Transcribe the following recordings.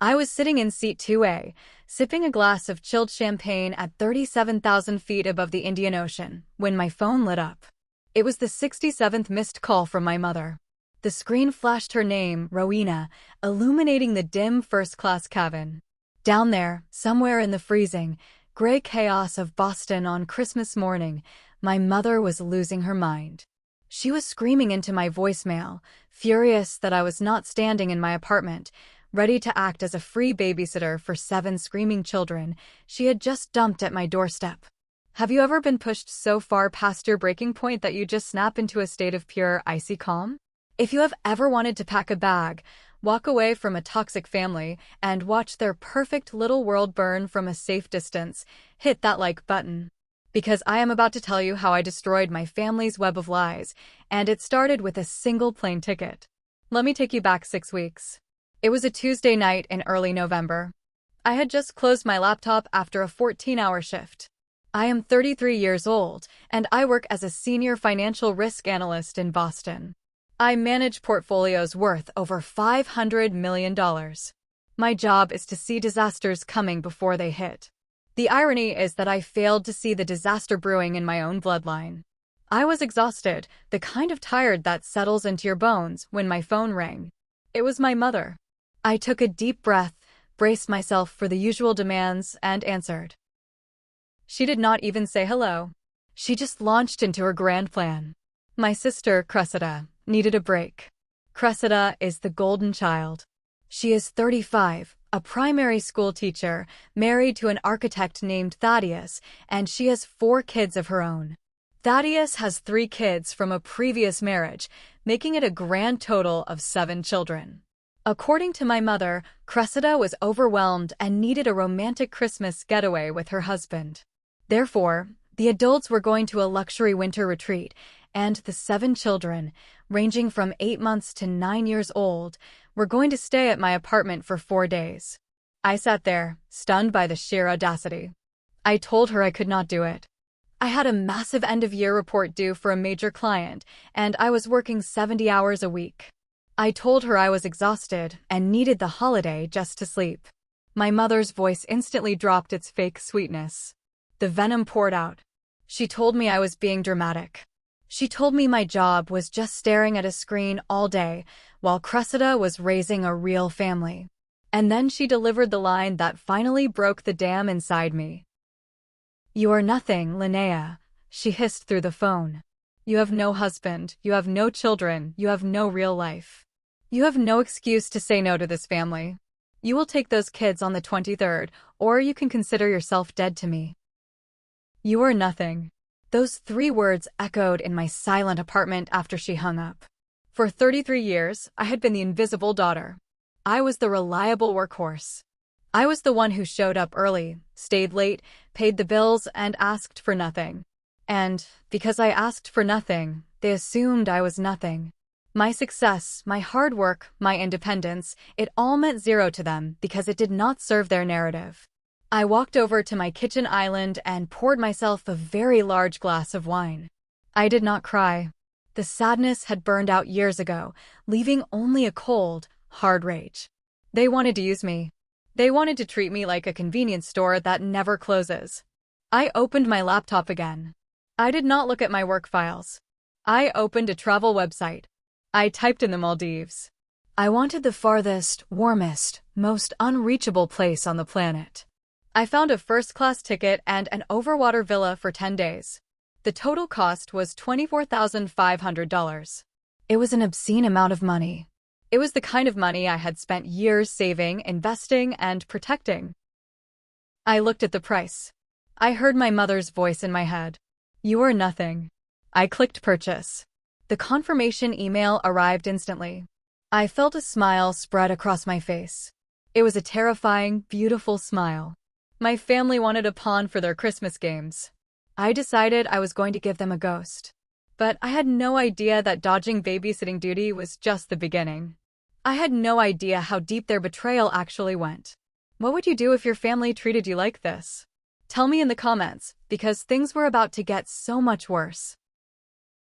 I was sitting in seat 2A, sipping a glass of chilled champagne at 37,000 feet above the Indian Ocean, when my phone lit up. It was the 67th missed call from my mother. The screen flashed her name, Rowena, illuminating the dim first-class cabin. Down there, somewhere in the freezing, gray chaos of Boston on Christmas morning, my mother was losing her mind. She was screaming into my voicemail, furious that I was not standing in my apartment, ready to act as a free babysitter for 7 screaming children she had just dumped at my doorstep. Have you ever been pushed so far past your breaking point that you just snap into a state of pure, icy calm? If you have ever wanted to pack a bag, walk away from a toxic family, and watch their perfect little world burn from a safe distance, hit that like button. Because I am about to tell you how I destroyed my family's web of lies, and it started with a single plane ticket. Let me take you back 6 weeks. It was a Tuesday night in early November. I had just closed my laptop after a 14-hour shift. I am 33 years old, and I work as a senior financial risk analyst in Boston. I manage portfolios worth over $500 million. My job is to see disasters coming before they hit. The irony is that I failed to see the disaster brewing in my own bloodline. I was exhausted, the kind of tired that settles into your bones, when my phone rang. It was my mother. I took a deep breath, braced myself for the usual demands, and answered. She did not even say hello. She just launched into her grand plan. My sister, Cressida, needed a break. Cressida is the golden child. She is 35, a primary school teacher, married to an architect named Thaddeus, and she has 4 kids of her own. Thaddeus has 3 kids from a previous marriage, making it a grand total of 7 children. According to my mother, Cressida was overwhelmed and needed a romantic Christmas getaway with her husband. Therefore, the adults were going to a luxury winter retreat, and the 7 children, ranging from 8 months to 9 years old, were going to stay at my apartment for 4 days. I sat there, stunned by the sheer audacity. I told her I could not do it. I had a massive end-of-year report due for a major client, and I was working 70 hours a week. I told her I was exhausted and needed the holiday just to sleep. My mother's voice instantly dropped its fake sweetness. The venom poured out. She told me I was being dramatic. She told me my job was just staring at a screen all day, while Cressida was raising a real family. And then she delivered the line that finally broke the dam inside me. "You are nothing, Linnea," she hissed through the phone. "You have no husband, you have no children, you have no real life. You have no excuse to say no to this family. You will take those kids on the 23rd, or you can consider yourself dead to me. You are nothing." Those 3 words echoed in my silent apartment after she hung up. For 33 years, I had been the invisible daughter. I was the reliable workhorse. I was the one who showed up early, stayed late, paid the bills, and asked for nothing. And, because I asked for nothing, they assumed I was nothing. My success, my hard work, my independence, it all meant zero to them because it did not serve their narrative. I walked over to my kitchen island and poured myself a very large glass of wine. I did not cry. The sadness had burned out years ago, leaving only a cold, hard rage. They wanted to use me. They wanted to treat me like a convenience store that never closes. I opened my laptop again. I did not look at my work files. I opened a travel website. I typed in the Maldives. I wanted the farthest, warmest, most unreachable place on the planet. I found a first-class ticket and an overwater villa for 10 days. The total cost was $24,500. It was an obscene amount of money. It was the kind of money I had spent years saving, investing, and protecting. I looked at the price. I heard my mother's voice in my head. "You are nothing." I clicked purchase. The confirmation email arrived instantly. I felt a smile spread across my face. It was a terrifying, beautiful smile. My family wanted a pawn for their Christmas games. I decided I was going to give them a ghost. But I had no idea that dodging babysitting duty was just the beginning. I had no idea how deep their betrayal actually went. What would you do if your family treated you like this? Tell me in the comments, because things were about to get so much worse.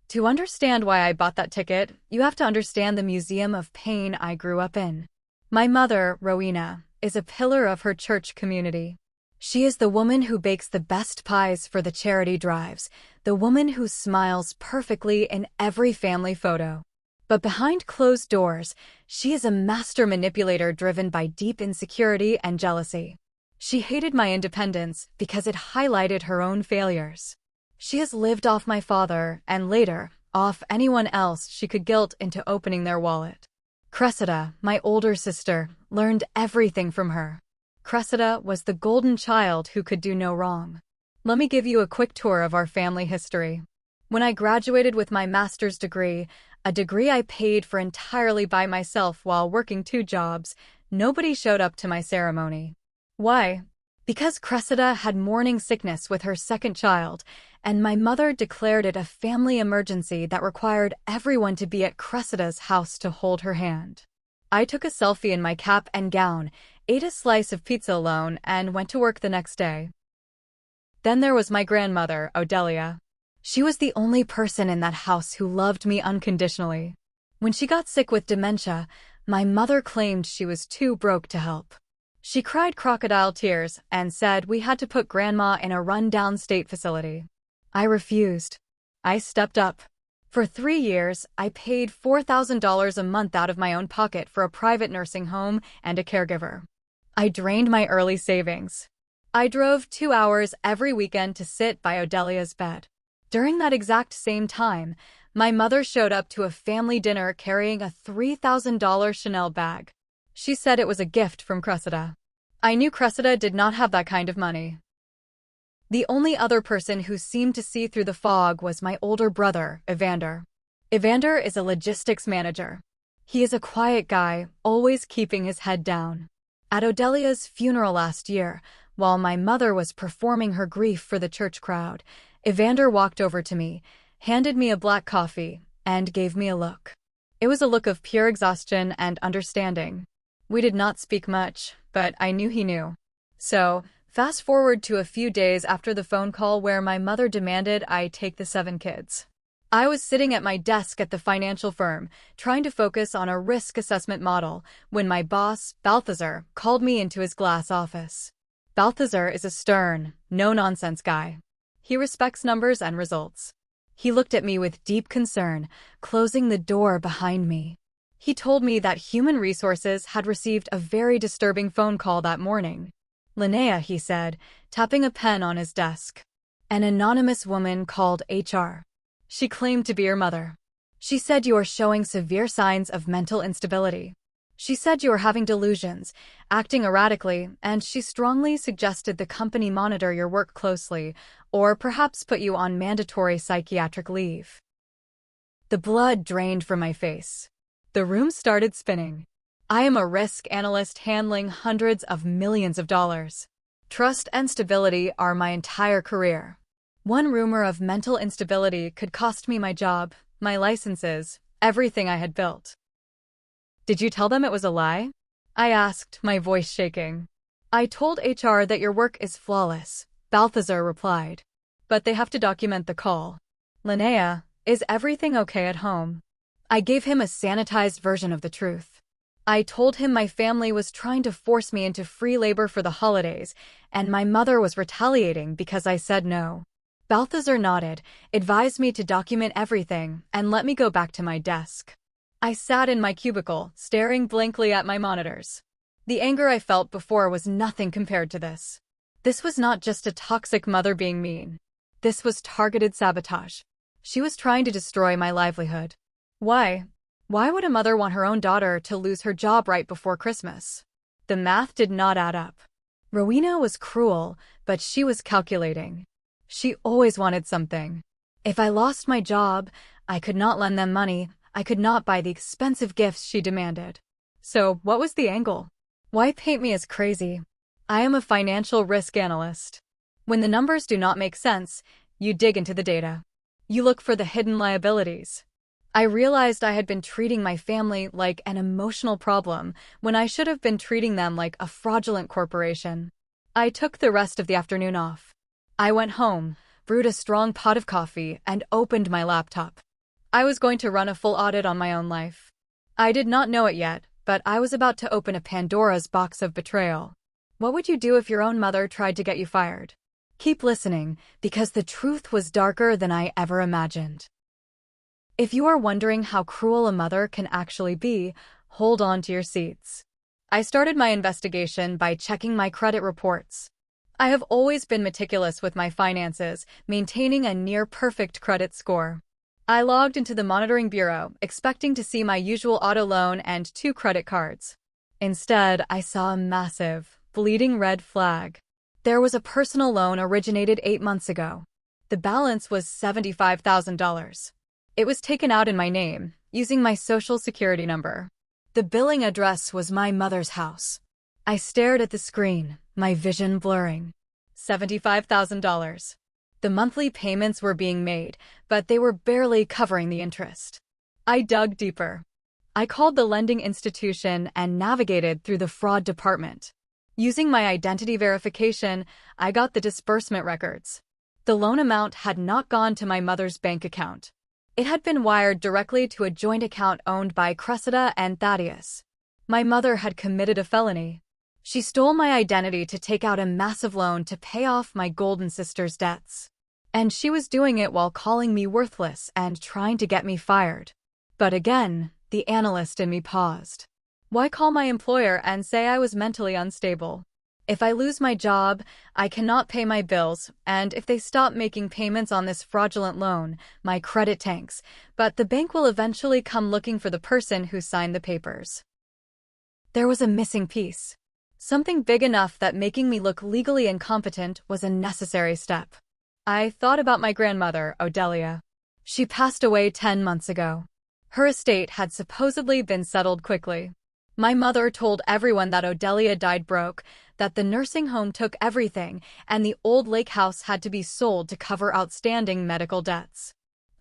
To understand why I bought that ticket, you have to understand the museum of pain I grew up in. My mother, Rowena, is a pillar of her church community. She is the woman who bakes the best pies for the charity drives, the woman who smiles perfectly in every family photo. But behind closed doors, she is a master manipulator driven by deep insecurity and jealousy. She hated my independence because it highlighted her own failures. She has lived off my father and later, off anyone else she could guilt into opening their wallet. Cressida, my older sister, learned everything from her. Cressida was the golden child who could do no wrong. Let me give you a quick tour of our family history. When I graduated with my master's degree, a degree I paid for entirely by myself while working 2 jobs, nobody showed up to my ceremony. Why? Because Cressida had morning sickness with her second child, and my mother declared it a family emergency that required everyone to be at Cressida's house to hold her hand. I took a selfie in my cap and gown, ate a slice of pizza alone, and went to work the next day. Then there was my grandmother, Odelia. She was the only person in that house who loved me unconditionally. When she got sick with dementia, my mother claimed she was too broke to help. She cried crocodile tears and said we had to put Grandma in a run-down state facility. I refused. I stepped up. For 3 years, I paid $4,000 a month out of my own pocket for a private nursing home and a caregiver. I drained my early savings. I drove 2 hours every weekend to sit by Odelia's bed. During that exact same time, my mother showed up to a family dinner carrying a $3,000 Chanel bag. She said it was a gift from Cressida. I knew Cressida did not have that kind of money. The only other person who seemed to see through the fog was my older brother, Evander. Evander is a logistics manager. He is a quiet guy, always keeping his head down. At Odelia's funeral last year, while my mother was performing her grief for the church crowd, Evander walked over to me, handed me a black coffee, and gave me a look. It was a look of pure exhaustion and understanding. We did not speak much, but I knew he knew. So, fast forward to a few days after the phone call where my mother demanded I take the 7 kids. I was sitting at my desk at the financial firm, trying to focus on a risk assessment model, when my boss, Balthazar, called me into his glass office. Balthazar is a stern, no-nonsense guy. He respects numbers and results. He looked at me with deep concern, closing the door behind me. He told me that Human Resources had received a very disturbing phone call that morning. Linnea, he said, tapping a pen on his desk. An anonymous woman called HR. She claimed to be your mother. She said you are showing severe signs of mental instability. She said you are having delusions, acting erratically, and she strongly suggested the company monitor your work closely, or perhaps put you on mandatory psychiatric leave. The blood drained from my face. The room started spinning. I am a risk analyst handling hundreds of millions of dollars. Trust and stability are my entire career. One rumor of mental instability could cost me my job, my licenses, everything I had built. Did you tell them it was a lie? I asked, my voice shaking. I told HR that your work is flawless, Balthazar replied. But they have to document the call. Linnea, is everything okay at home? I gave him a sanitized version of the truth. I told him my family was trying to force me into free labor for the holidays, and my mother was retaliating because I said no. Balthazar nodded, advised me to document everything, and let me go back to my desk. I sat in my cubicle, staring blankly at my monitors. The anger I felt before was nothing compared to this. This was not just a toxic mother being mean. This was targeted sabotage. She was trying to destroy my livelihood. Why? Why would a mother want her own daughter to lose her job right before Christmas? The math did not add up. Rowena was cruel, but she was calculating. She always wanted something. If I lost my job, I could not lend them money. I could not buy the expensive gifts she demanded. So, what was the angle? Why paint me as crazy? I am a financial risk analyst. When the numbers do not make sense, you dig into the data. You look for the hidden liabilities. I realized I had been treating my family like an emotional problem when I should have been treating them like a fraudulent corporation. I took the rest of the afternoon off. I went home, brewed a strong pot of coffee, and opened my laptop. I was going to run a full audit on my own life. I did not know it yet, but I was about to open a Pandora's box of betrayal. What would you do if your own mother tried to get you fired? Keep listening, because the truth was darker than I ever imagined. If you are wondering how cruel a mother can actually be, hold on to your seats. I started my investigation by checking my credit reports. I have always been meticulous with my finances, maintaining a near-perfect credit score. I logged into the monitoring bureau, expecting to see my usual auto loan and 2 credit cards. Instead, I saw a massive, bleeding red flag. There was a personal loan originated 8 months ago. The balance was $75,000. It was taken out in my name, using my social security number. The billing address was my mother's house. I stared at the screen, my vision blurring. $75,000. The monthly payments were being made, but they were barely covering the interest. I dug deeper. I called the lending institution and navigated through the fraud department. Using my identity verification, I got the disbursement records. The loan amount had not gone to my mother's bank account. It had been wired directly to a joint account owned by Cressida and Thaddeus. My mother had committed a felony. She stole my identity to take out a massive loan to pay off my golden sister's debts. And she was doing it while calling me worthless and trying to get me fired. But again, the analyst in me paused. Why call my employer and say I was mentally unstable? If I lose my job, I cannot pay my bills, and if they stop making payments on this fraudulent loan, my credit tanks, but the bank will eventually come looking for the person who signed the papers. There was a missing piece. Something big enough that making me look legally incompetent was a necessary step. I thought about my grandmother, Odelia. She passed away 10 months ago. Her estate had supposedly been settled quickly. My mother told everyone that Odelia died broke, that the nursing home took everything, and the old lake house had to be sold to cover outstanding medical debts.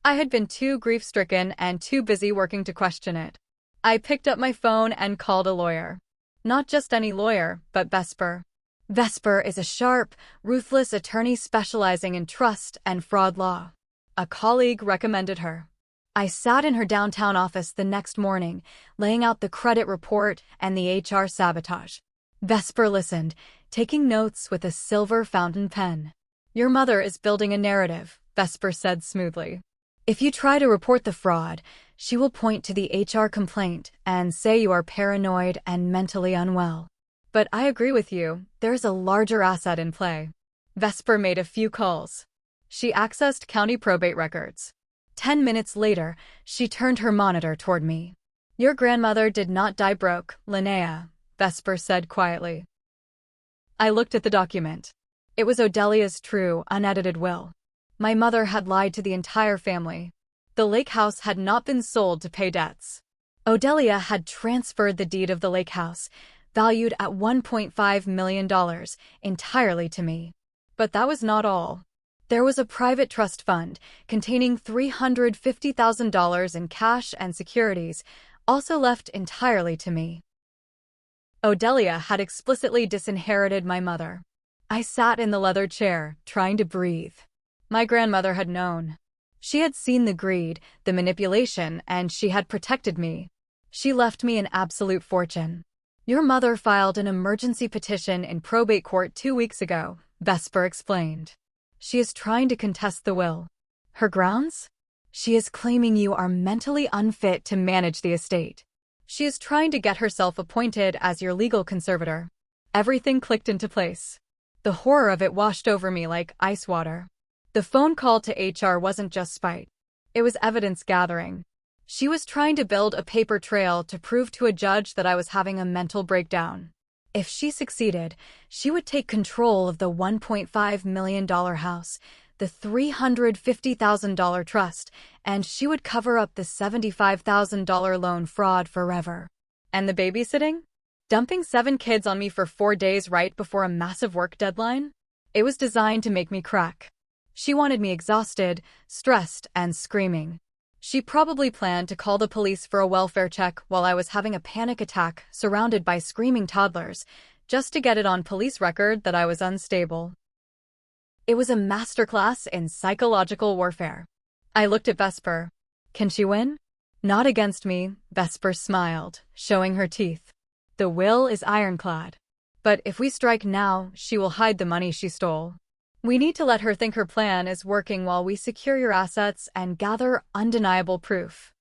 I had been too grief-stricken and too busy working to question it. I picked up my phone and called a lawyer. Not just any lawyer, but Vesper. Vesper is a sharp, ruthless attorney specializing in trust and fraud law. A colleague recommended her. I sat in her downtown office the next morning, laying out the credit report and the HR sabotage. Vesper listened, taking notes with a silver fountain pen. Your mother is building a narrative, Vesper said smoothly. If you try to report the fraud, she will point to the HR complaint and say you are paranoid and mentally unwell. But I agree with you, there's a larger asset in play. Vesper made a few calls. She accessed county probate records. 10 minutes later, she turned her monitor toward me. Your grandmother did not die broke, Linnea, Vesper said quietly. I looked at the document. It was Odelia's true, unedited will. My mother had lied to the entire family. The lake house had not been sold to pay debts. Odelia had transferred the deed of the lake house, valued at $1.5 million, entirely to me. But that was not all. There was a private trust fund containing $350,000 in cash and securities, also left entirely to me. Odelia had explicitly disinherited my mother. I sat in the leather chair, trying to breathe. My grandmother had known. She had seen the greed, the manipulation, and she had protected me. She left me an absolute fortune. Your mother filed an emergency petition in probate court 2 weeks ago, Vesper explained. She is trying to contest the will. Her grounds? She is claiming you are mentally unfit to manage the estate. She is trying to get herself appointed as your legal conservator. Everything clicked into place. The horror of it washed over me like ice water. The phone call to HR wasn't just spite. It was evidence gathering. She was trying to build a paper trail to prove to a judge that I was having a mental breakdown. If she succeeded, she would take control of the $1.5 million house, the $350,000 trust, and she would cover up the $75,000 loan fraud forever. And the babysitting? Dumping 7 kids on me for 4 days right before a massive work deadline? It was designed to make me crack. She wanted me exhausted, stressed, and screaming. She probably planned to call the police for a welfare check while I was having a panic attack surrounded by screaming toddlers, just to get it on police record that I was unstable. It was a masterclass in psychological warfare. I looked at Vesper. Can she win? Not against me, Vesper smiled, showing her teeth. The will is ironclad. But if we strike now, she will hide the money she stole. We need to let her think her plan is working while we secure your assets and gather undeniable proof.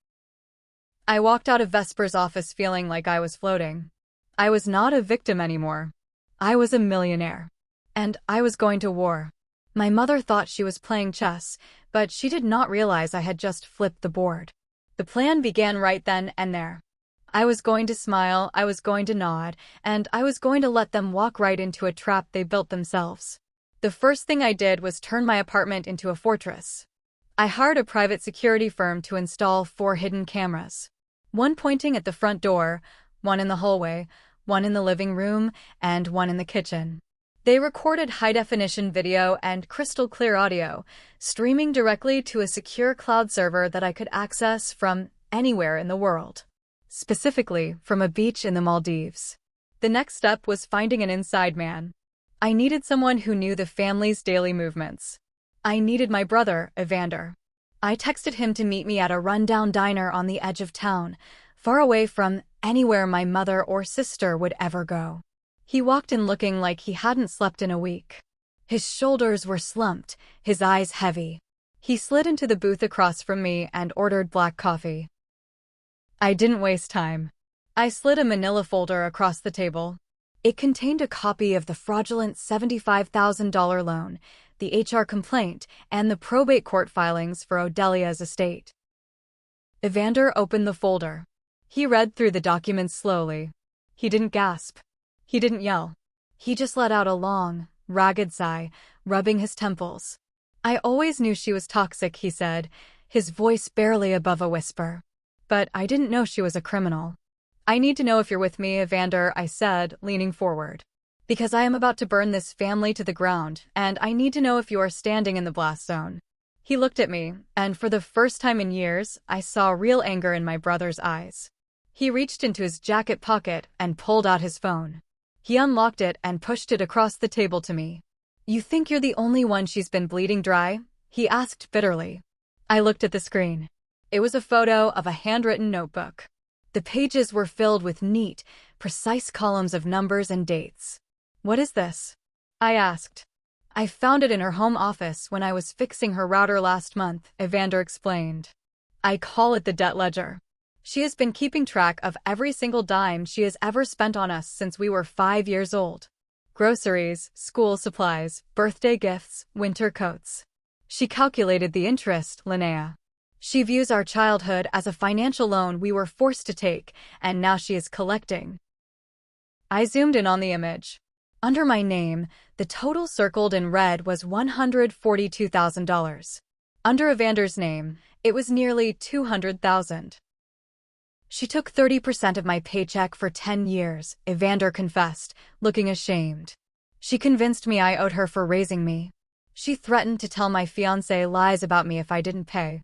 I walked out of Vesper's office feeling like I was floating. I was not a victim anymore. I was a millionaire. And I was going to war. My mother thought she was playing chess, but she did not realize I had just flipped the board. The plan began right then and there. I was going to smile, I was going to nod, and I was going to let them walk right into a trap they built themselves. The first thing I did was turn my apartment into a fortress. I hired a private security firm to install 4 hidden cameras. One pointing at the front door, one in the hallway, one in the living room, and one in the kitchen. They recorded high-definition video and crystal-clear audio, streaming directly to a secure cloud server that I could access from anywhere in the world. Specifically, from a beach in the Maldives. The next step was finding an inside man. I needed someone who knew the family's daily movements. I needed my brother, Evander. I texted him to meet me at a rundown diner on the edge of town, far away from anywhere my mother or sister would ever go. He walked in looking like he hadn't slept in a week. His shoulders were slumped, his eyes heavy. He slid into the booth across from me and ordered black coffee. I didn't waste time. I slid a manila folder across the table. It contained a copy of the fraudulent $75,000 loan, the HR complaint, and the probate court filings for Odelia's estate. Evander opened the folder. He read through the documents slowly. He didn't gasp. He didn't yell. He just let out a long, ragged sigh, rubbing his temples. I always knew she was toxic, he said, his voice barely above a whisper. But I didn't know she was a criminal. I need to know if you're with me, Evander, I said, leaning forward. Because I am about to burn this family to the ground, and I need to know if you are standing in the blast zone. He looked at me, and for the first time in years, I saw real anger in my brother's eyes. He reached into his jacket pocket and pulled out his phone. He unlocked it and pushed it across the table to me. You think you're the only one she's been bleeding dry? He asked bitterly. I looked at the screen. It was a photo of a handwritten notebook. The pages were filled with neat, precise columns of numbers and dates. What is this? I asked. I found it in her home office when I was fixing her router last month, Evander explained. I call it the debt ledger. She has been keeping track of every single dime she has ever spent on us since we were 5 years old. Groceries, school supplies, birthday gifts, winter coats. She calculated the interest, Linnea. She views our childhood as a financial loan we were forced to take, and now she is collecting. I zoomed in on the image. Under my name, the total circled in red was $142,000. Under Evander's name, it was nearly $200,000. She took 30% of my paycheck for 10 years, Evander confessed, looking ashamed. She convinced me I owed her for raising me. She threatened to tell my fiancé lies about me if I didn't pay.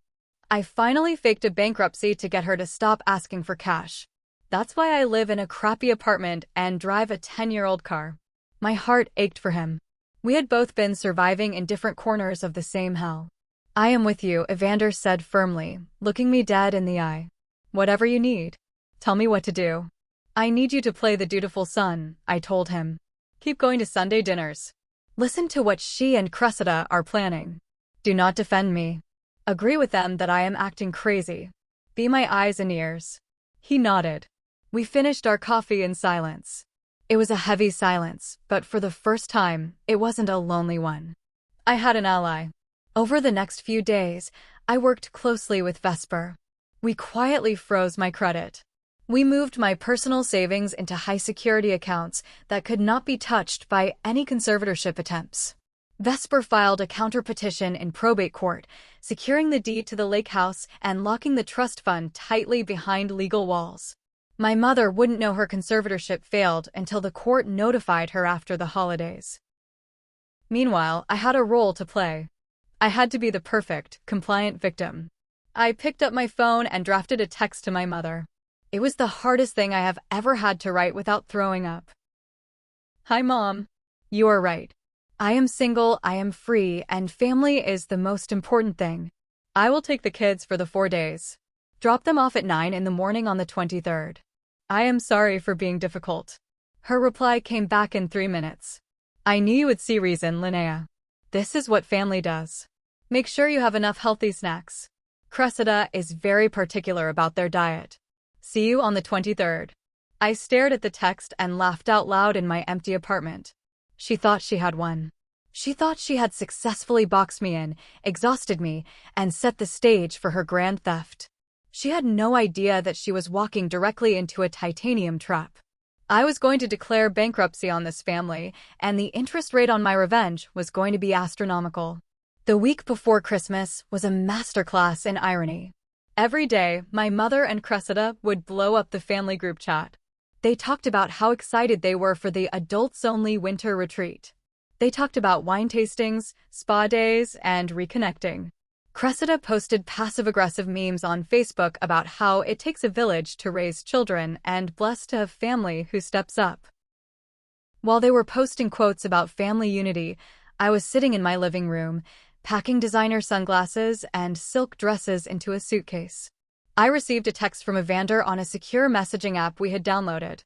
I finally faked a bankruptcy to get her to stop asking for cash. That's why I live in a crappy apartment and drive a 10-year-old car. My heart ached for him. We had both been surviving in different corners of the same hell. I am with you, Evander said firmly, looking me dead in the eye. Whatever you need. Tell me what to do. I need you to play the dutiful son, I told him. Keep going to Sunday dinners. Listen to what she and Cressida are planning. Do not defend me. Agree with them that I am acting crazy. Be my eyes and ears. He nodded. We finished our coffee in silence. It was a heavy silence, but for the first time, it wasn't a lonely one. I had an ally. Over the next few days, I worked closely with Vesper. We quietly froze my credit. We moved my personal savings into high-security accounts that could not be touched by any conservatorship attempts. Vesper filed a counter-petition in probate court, securing the deed to the lake house and locking the trust fund tightly behind legal walls. My mother wouldn't know her conservatorship failed until the court notified her after the holidays. Meanwhile, I had a role to play. I had to be the perfect, compliant victim. I picked up my phone and drafted a text to my mother. It was the hardest thing I have ever had to write without throwing up. Hi, Mom. You are right. I am single, I am free, and family is the most important thing. I will take the kids for the 4 days. Drop them off at 9 in the morning on the 23rd. I am sorry for being difficult. Her reply came back in 3 minutes. I knew you would see reason, Linnea. This is what family does. Make sure you have enough healthy snacks. Cressida is very particular about their diet. See you on the 23rd. I stared at the text and laughed out loud in my empty apartment. She thought she had won. She thought she had successfully boxed me in, exhausted me, and set the stage for her grand theft. She had no idea that she was walking directly into a titanium trap. I was going to declare bankruptcy on this family, and the interest rate on my revenge was going to be astronomical. The week before Christmas was a masterclass in irony. Every day, my mother and Cressida would blow up the family group chat. They talked about how excited they were for the adults-only winter retreat. They talked about wine tastings, spa days, and reconnecting. Cressida posted passive-aggressive memes on Facebook about how it takes a village to raise children and blessed to have family who steps up. While they were posting quotes about family unity, I was sitting in my living room, packing designer sunglasses and silk dresses into a suitcase. I received a text from Evander on a secure messaging app we had downloaded.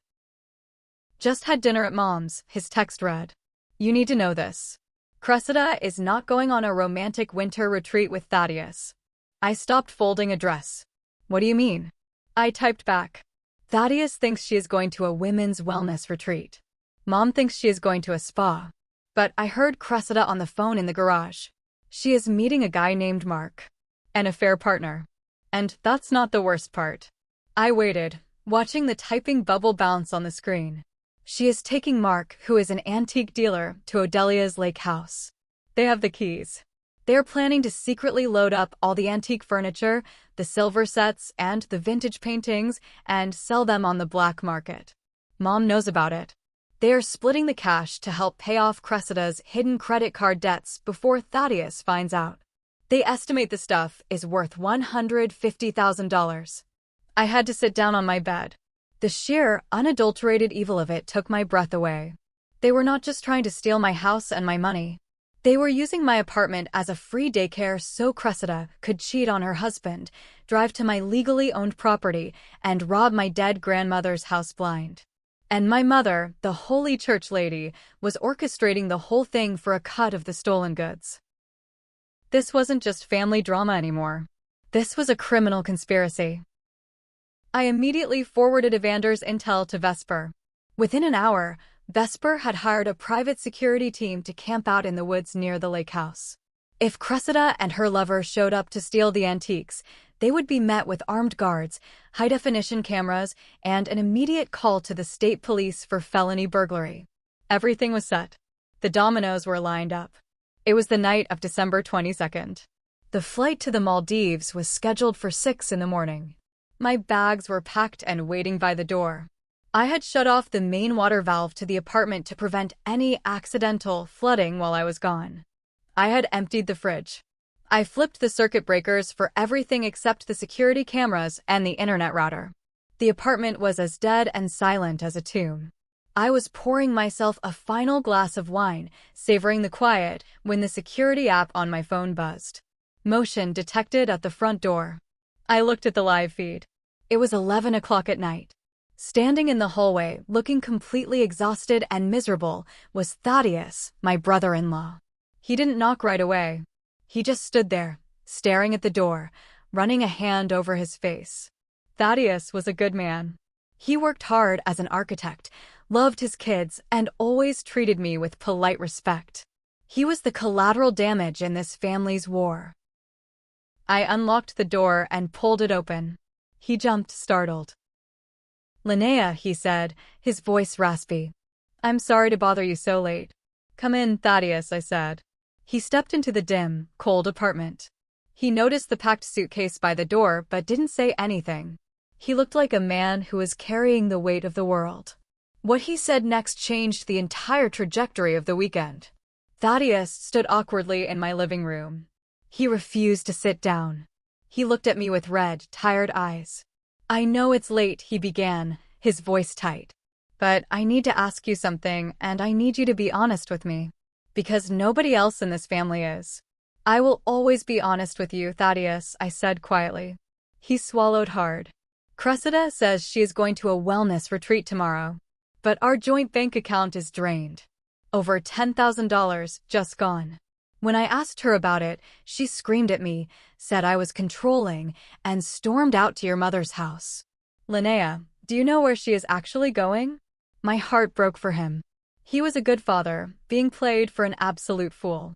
Just had dinner at Mom's, his text read. You need to know this. Cressida is not going on a romantic winter retreat with Thaddeus. I stopped folding a dress. What do you mean? I typed back. Thaddeus thinks she is going to a women's wellness retreat. Mom thinks she is going to a spa. But I heard Cressida on the phone in the garage. She is meeting a guy named Mark. An affair partner. And that's not the worst part. I waited, watching the typing bubble bounce on the screen. She is taking Mark, who is an antique dealer, to Odelia's lake house. They have the keys. They are planning to secretly load up all the antique furniture, the silver sets, and the vintage paintings, and sell them on the black market. Mom knows about it. They are splitting the cash to help pay off Cressida's hidden credit card debts before Thaddeus finds out. They estimate the stuff is worth $150,000. I had to sit down on my bed. The sheer, unadulterated evil of it took my breath away. They were not just trying to steal my house and my money. They were using my apartment as a free daycare so Cressida could cheat on her husband, drive to my legally owned property, and rob my dead grandmother's house blind. And my mother, the holy church lady, was orchestrating the whole thing for a cut of the stolen goods. This wasn't just family drama anymore. This was a criminal conspiracy. I immediately forwarded Evander's intel to Vesper. Within an hour, Vesper had hired a private security team to camp out in the woods near the lake house. If Cressida and her lover showed up to steal the antiques, they would be met with armed guards, high-definition cameras, and an immediate call to the state police for felony burglary. Everything was set. The dominoes were lined up. It was the night of December 22nd. The flight to the Maldives was scheduled for 6 in the morning. My bags were packed and waiting by the door. I had shut off the main water valve to the apartment to prevent any accidental flooding while I was gone. I had emptied the fridge. I flipped the circuit breakers for everything except the security cameras and the internet router. The apartment was as dead and silent as a tomb. I was pouring myself a final glass of wine, savoring the quiet, when the security app on my phone buzzed. Motion detected at the front door. I looked at the live feed. It was 11 o'clock at night. Standing in the hallway, looking completely exhausted and miserable, was Thaddeus, my brother-in-law. He didn't knock right away. He just stood there, staring at the door, running a hand over his face. Thaddeus was a good man. He worked hard as an architect, loved his kids, and always treated me with polite respect. He was the collateral damage in this family's war. I unlocked the door and pulled it open. He jumped, startled. Linnea, he said, his voice raspy. I'm sorry to bother you so late. Come in, Thaddeus, I said. He stepped into the dim, cold apartment. He noticed the packed suitcase by the door but didn't say anything. He looked like a man who was carrying the weight of the world. What he said next changed the entire trajectory of the weekend. Thaddeus stood awkwardly in my living room. He refused to sit down. He looked at me with red, tired eyes. I know it's late, he began, his voice tight. But I need to ask you something, and I need you to be honest with me. Because nobody else in this family is. I will always be honest with you, Thaddeus, I said quietly. He swallowed hard. Cressida says she is going to a wellness retreat tomorrow. But our joint bank account is drained. Over $10,000 just gone. When I asked her about it, she screamed at me, said I was controlling, and stormed out to your mother's house. Linnea, do you know where she is actually going? My heart broke for him. He was a good father, being played for an absolute fool.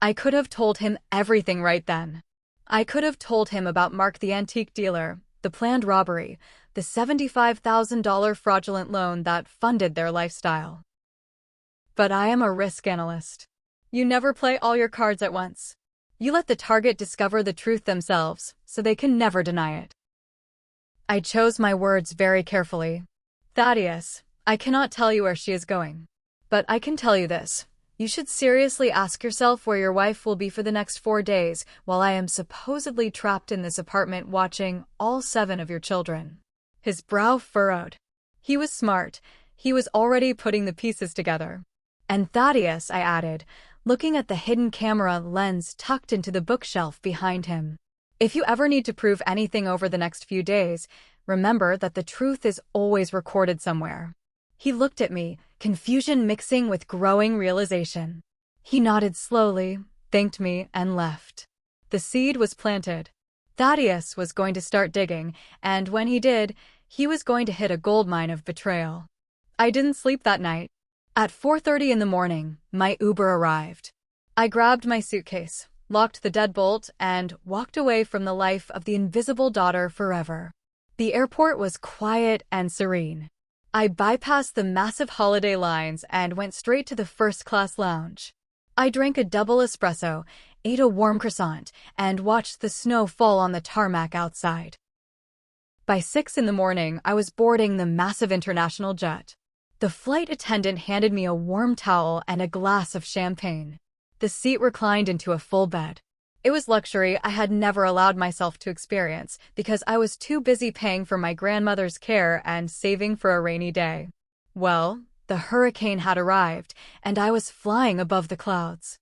I could have told him everything right then. I could have told him about Mark the antique dealer, the planned robbery, the $75,000 fraudulent loan that funded their lifestyle. But I am a risk analyst. You never play all your cards at once. You let the target discover the truth themselves, so they can never deny it. I chose my words very carefully. Thaddeus, I cannot tell you where she is going. But I can tell you this. You should seriously ask yourself where your wife will be for the next 4 days while I am supposedly trapped in this apartment watching all 7 of your children. His brow furrowed. He was smart. He was already putting the pieces together. And Thaddeus, I added, looking at the hidden camera lens tucked into the bookshelf behind him. If you ever need to prove anything over the next few days, remember that the truth is always recorded somewhere. He looked at me, confusion mixing with growing realization. He nodded slowly, thanked me, and left. The seed was planted. Thaddeus was going to start digging, and when he did, he was going to hit a goldmine of betrayal. I didn't sleep that night. At 4:30 in the morning, my Uber arrived. I grabbed my suitcase, locked the deadbolt, and walked away from the life of the invisible daughter forever. The airport was quiet and serene. I bypassed the massive holiday lines and went straight to the first-class lounge. I drank a double espresso, ate a warm croissant, and watched the snow fall on the tarmac outside. By 6 in the morning, I was boarding the massive international jet. The flight attendant handed me a warm towel and a glass of champagne. The seat reclined into a full bed. It was luxury I had never allowed myself to experience because I was too busy paying for my grandmother's care and saving for a rainy day. Well, the hurricane had arrived, and I was flying above the clouds.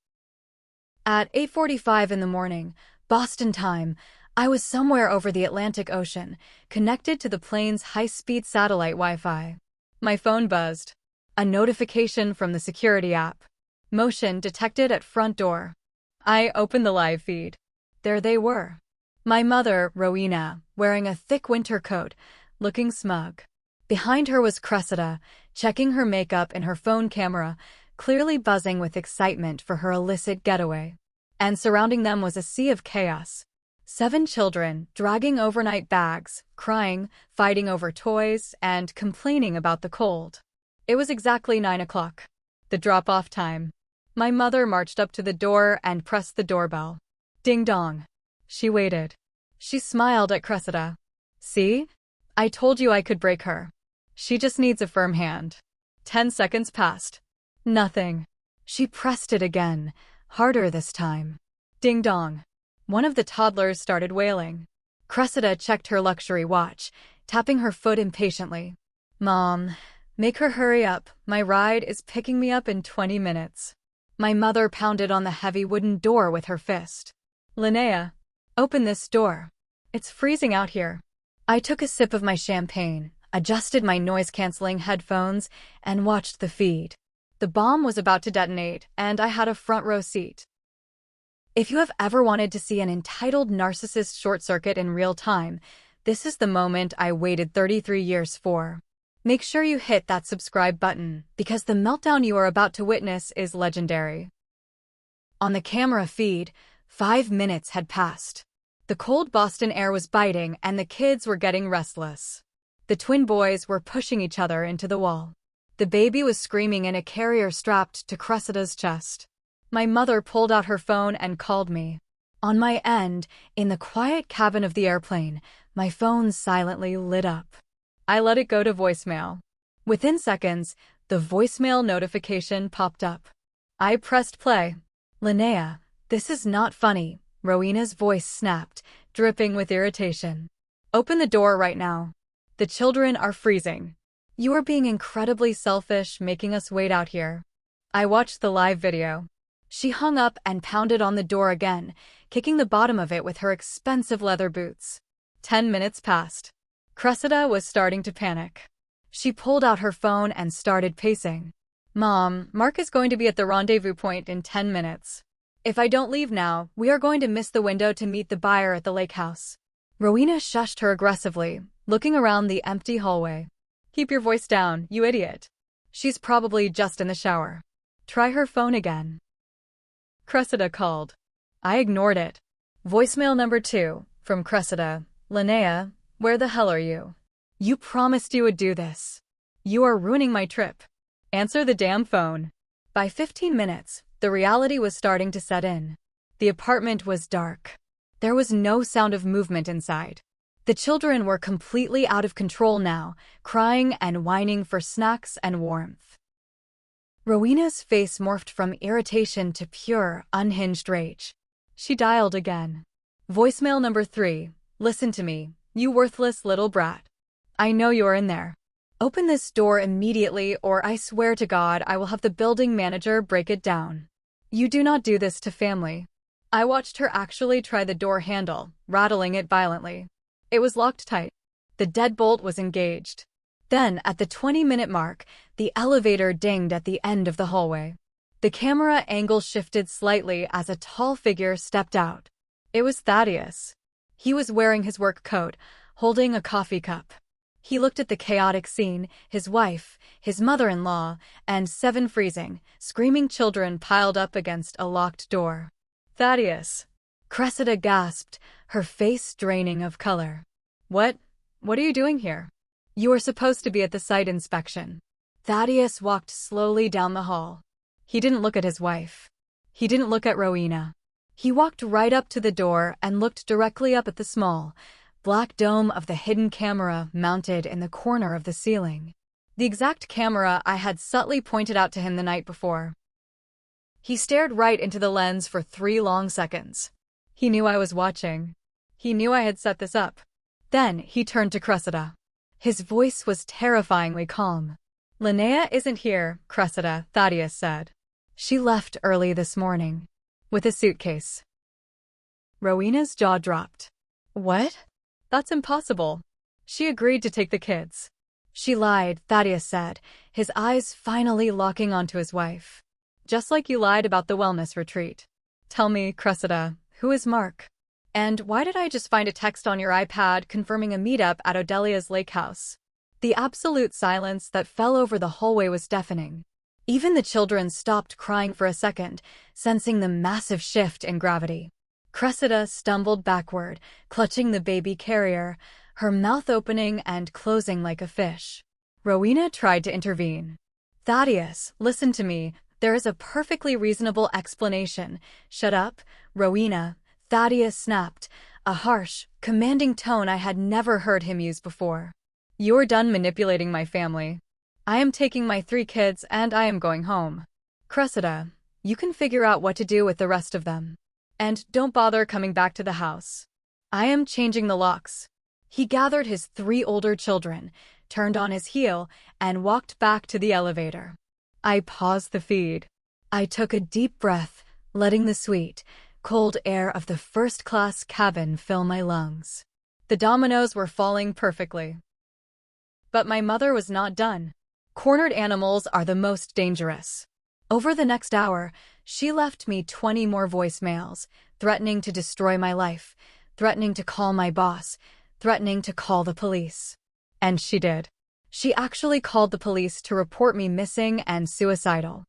At 8:45 in the morning, Boston time, I was somewhere over the Atlantic Ocean, connected to the plane's high-speed satellite Wi-Fi. My phone buzzed. A notification from the security app. Motion detected at front door. I opened the live feed. There they were. My mother, Rowena, wearing a thick winter coat, looking smug. Behind her was Cressida, checking her makeup and her phone camera, clearly buzzing with excitement for her illicit getaway. And surrounding them was a sea of chaos. 7 children, dragging overnight bags, crying, fighting over toys, and complaining about the cold. It was exactly 9 o'clock. The drop-off time. My mother marched up to the door and pressed the doorbell. Ding dong. She waited. She smiled at Cressida. See? I told you I could break her. She just needs a firm hand. 10 seconds passed. Nothing. She pressed it again, harder this time. Ding dong. One of the toddlers started wailing. Cressida checked her luxury watch, tapping her foot impatiently. Mom, make her hurry up. My ride is picking me up in 20 minutes. My mother pounded on the heavy wooden door with her fist. Linnea, open this door. It's freezing out here. I took a sip of my champagne, adjusted my noise-canceling headphones, and watched the feed. The bomb was about to detonate, and I had a front-row seat. If you have ever wanted to see an entitled narcissist short-circuit in real time, this is the moment I waited 33 years for. Make sure you hit that subscribe button, because the meltdown you are about to witness is legendary. On the camera feed, 5 minutes had passed. The cold Boston air was biting, and the kids were getting restless. The twin boys were pushing each other into the wall. The baby was screaming in a carrier strapped to Cressida's chest. My mother pulled out her phone and called me. On my end, in the quiet cabin of the airplane, my phone silently lit up. I let it go to voicemail. Within seconds, the voicemail notification popped up. I pressed play. Linnea, this is not funny, Rowena's voice snapped, dripping with irritation. Open the door right now. The children are freezing. You are being incredibly selfish, making us wait out here. I watched the live video. She hung up and pounded on the door again, kicking the bottom of it with her expensive leather boots. 10 minutes passed. Cressida was starting to panic. She pulled out her phone and started pacing. Mom, Mark is going to be at the rendezvous point in 10 minutes. If I don't leave now, we are going to miss the window to meet the buyer at the lake house. Rowena shushed her aggressively, looking around the empty hallway. Keep your voice down, you idiot. She's probably just in the shower. Try her phone again. Cressida called. I ignored it. Voicemail number 2, from Cressida. Linnea, where the hell are you? You promised you would do this. You are ruining my trip. Answer the damn phone. By 15 minutes, the reality was starting to set in. The apartment was dark. There was no sound of movement inside. The children were completely out of control now, crying and whining for snacks and warmth. Rowena's face morphed from irritation to pure, unhinged rage. She dialed again. Voicemail number 3. Listen to me, you worthless little brat. I know you're in there. Open this door immediately or I swear to God I will have the building manager break it down. You do not do this to family. I watched her actually try the door handle, rattling it violently. It was locked tight. The deadbolt was engaged. Then, at the 20-minute mark, the elevator dinged at the end of the hallway. The camera angle shifted slightly as a tall figure stepped out. It was Thaddeus. He was wearing his work coat, holding a coffee cup. He looked at the chaotic scene, his wife, his mother-in-law, and 7 freezing, screaming children piled up against a locked door. Thaddeus. Cressida gasped, her face draining of color. What are you doing here? You were supposed to be at the site inspection. Thaddeus walked slowly down the hall. He didn't look at his wife. He didn't look at Rowena. He walked right up to the door and looked directly up at the small, black dome of the hidden camera mounted in the corner of the ceiling. The exact camera I had subtly pointed out to him the night before. He stared right into the lens for 3 long seconds. He knew I was watching. He knew I had set this up. Then he turned to Cressida. His voice was terrifyingly calm. Linnea isn't here, Cressida, Thaddeus said. She left early this morning. With a suitcase. Rowena's jaw dropped. What? That's impossible. She agreed to take the kids. She lied, Thaddeus said, his eyes finally locking onto his wife. Just like you lied about the wellness retreat. Tell me, Cressida, who is Mark? And why did I just find a text on your iPad confirming a meetup at Odelia's lake house? The absolute silence that fell over the hallway was deafening. Even the children stopped crying for a second, sensing the massive shift in gravity. Cressida stumbled backward, clutching the baby carrier, her mouth opening and closing like a fish. Rowena tried to intervene. Thaddeus, listen to me. There is a perfectly reasonable explanation. Shut up, Rowena, Thaddeus snapped, a harsh, commanding tone I had never heard him use before. You're done manipulating my family. I am taking my 3 kids and I am going home. Cressida, you can figure out what to do with the rest of them. And don't bother coming back to the house. I am changing the locks. He gathered his 3 older children, turned on his heel, and walked back to the elevator. I paused the feed. I took a deep breath, letting the sweet, cold air of the first-class cabin fill my lungs. The dominoes were falling perfectly. But my mother was not done. Cornered animals are the most dangerous. Over the next hour, she left me 20 more voicemails, threatening to destroy my life, threatening to call my boss, threatening to call the police. And she did. She actually called the police to report me missing and suicidal.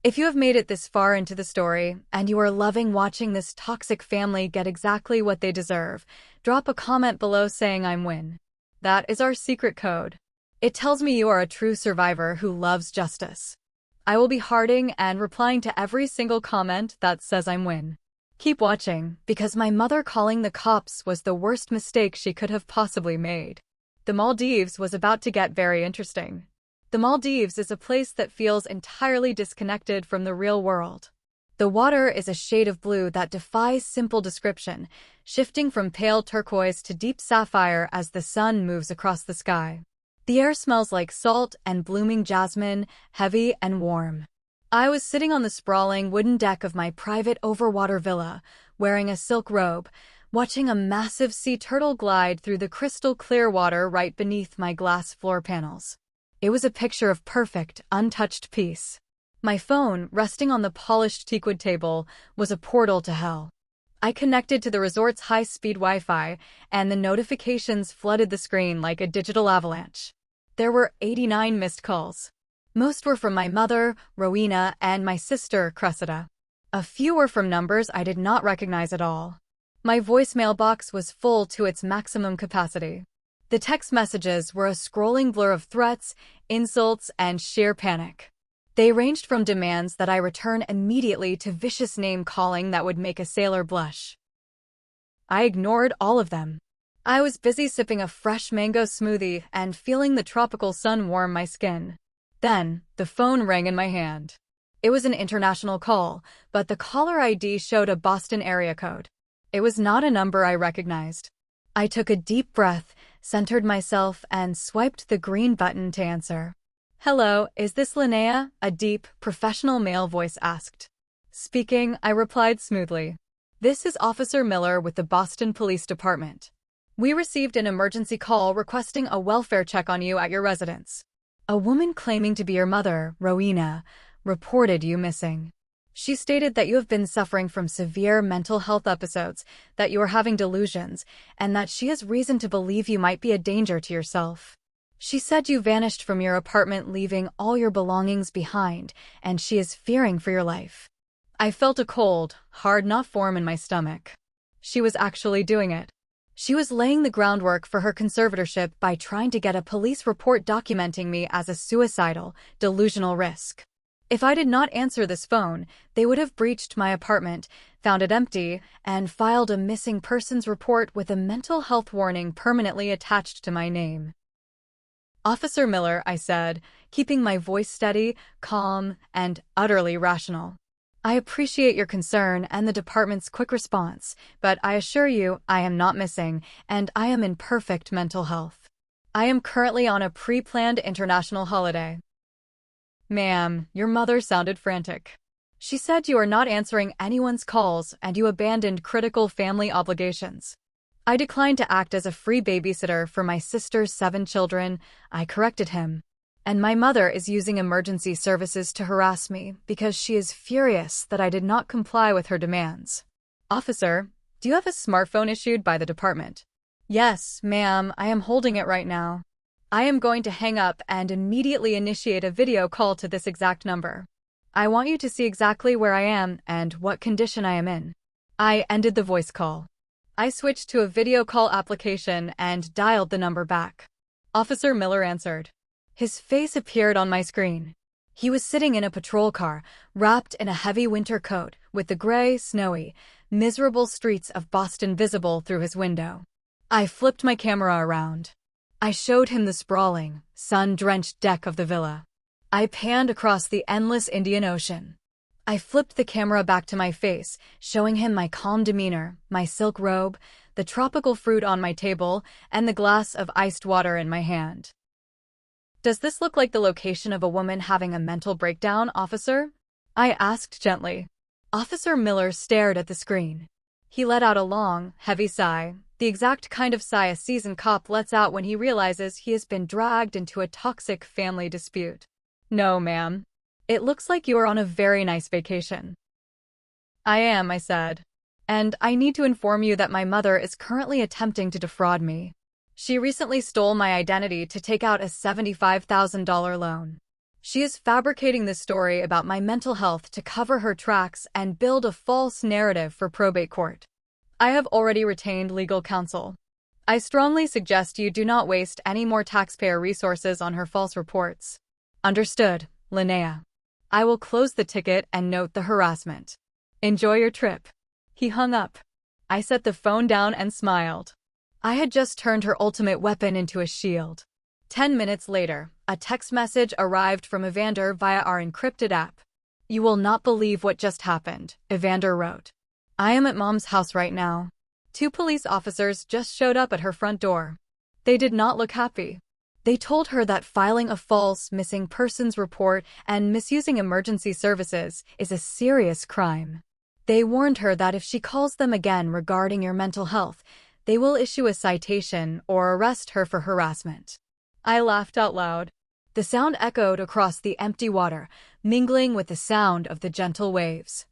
If you have made it this far into the story, and you are loving watching this toxic family get exactly what they deserve, drop a comment below saying I'm win. That is our secret code. It tells me you are a true survivor who loves justice. I will be hearting and replying to every single comment that says I'm win. Keep watching, because my mother calling the cops was the worst mistake she could have possibly made. The Maldives was about to get very interesting. The Maldives is a place that feels entirely disconnected from the real world. The water is a shade of blue that defies simple description, shifting from pale turquoise to deep sapphire as the sun moves across the sky. The air smells like salt and blooming jasmine, heavy and warm. I was sitting on the sprawling wooden deck of my private overwater villa, wearing a silk robe, watching a massive sea turtle glide through the crystal clear water right beneath my glass floor panels. It was a picture of perfect, untouched peace. My phone, resting on the polished teakwood table, was a portal to hell. I connected to the resort's high-speed Wi-Fi, and the notifications flooded the screen like a digital avalanche. There were 89 missed calls. Most were from my mother, Rowena, and my sister, Cressida. A few were from numbers I did not recognize at all. My voicemail box was full to its maximum capacity. The text messages were a scrolling blur of threats, insults, and sheer panic. They ranged from demands that I return immediately to vicious name-calling that would make a sailor blush. I ignored all of them. I was busy sipping a fresh mango smoothie and feeling the tropical sun warm my skin. Then, the phone rang in my hand. It was an international call, but the caller ID showed a Boston area code. It was not a number I recognized. I took a deep breath, centered myself, and swiped the green button to answer. "Hello, is this Linnea?" a deep, professional male voice asked. "Speaking," I replied smoothly. "This is Officer Miller with the Boston Police Department. We received an emergency call requesting a welfare check on you at your residence. A woman claiming to be your mother, Rowena, reported you missing. She stated that you have been suffering from severe mental health episodes, that you are having delusions, and that she has reason to believe you might be a danger to yourself. She said you vanished from your apartment leaving all your belongings behind, and she is fearing for your life." I felt a cold, hard knot form in my stomach. She was actually doing it. She was laying the groundwork for her conservatorship by trying to get a police report documenting me as a suicidal, delusional risk. If I did not answer this phone, they would have breached my apartment, found it empty, and filed a missing persons report with a mental health warning permanently attached to my name. "Officer Miller," I said, keeping my voice steady, calm, and utterly rational. "I appreciate your concern and the department's quick response, but I assure you I am not missing, and I am in perfect mental health. I am currently on a pre-planned international holiday." "Ma'am," your mother sounded frantic. "She said you are not answering anyone's calls and you abandoned critical family obligations." I declined to act as a free babysitter for my sister's 7 children, I corrected him. "And my mother is using emergency services to harass me because she is furious that I did not comply with her demands." "Officer, do you have a smartphone issued by the department?" "Yes, ma'am, I am holding it right now. I am going to hang up and immediately initiate a video call to this exact number. I want you to see exactly where I am and what condition I am in." I ended the voice call. I switched to a video call application and dialed the number back. Officer Miller answered. His face appeared on my screen. He was sitting in a patrol car, wrapped in a heavy winter coat, with the gray, snowy, miserable streets of Boston visible through his window. I flipped my camera around. I showed him the sprawling, sun-drenched deck of the villa. I panned across the endless Indian Ocean. I flipped the camera back to my face, showing him my calm demeanor, my silk robe, the tropical fruit on my table, and the glass of iced water in my hand. "Does this look like the location of a woman having a mental breakdown, officer?" I asked gently. Officer Miller stared at the screen. He let out a long, heavy sigh, the exact kind of sigh a seasoned cop lets out when he realizes he has been dragged into a toxic family dispute. "No, ma'am. It looks like you are on a very nice vacation." "I am," I said. "And I need to inform you that my mother is currently attempting to defraud me. She recently stole my identity to take out a $75,000 loan. She is fabricating this story about my mental health to cover her tracks and build a false narrative for probate court. I have already retained legal counsel. I strongly suggest you do not waste any more taxpayer resources on her false reports." "Understood, Linnea. I will close the ticket and note the harassment. Enjoy your trip." He hung up. I set the phone down and smiled. I had just turned her ultimate weapon into a shield. 10 minutes later, a text message arrived from Evander via our encrypted app. "You will not believe what just happened," Evander wrote. "I am at Mom's house right now. 2 police officers just showed up at her front door. They did not look happy. They told her that filing a false missing persons report and misusing emergency services is a serious crime. They warned her that if she calls them again regarding your mental health, they will issue a citation or arrest her for harassment. I laughed out loud. The sound echoed across the empty water, mingling with the sound of the gentle waves.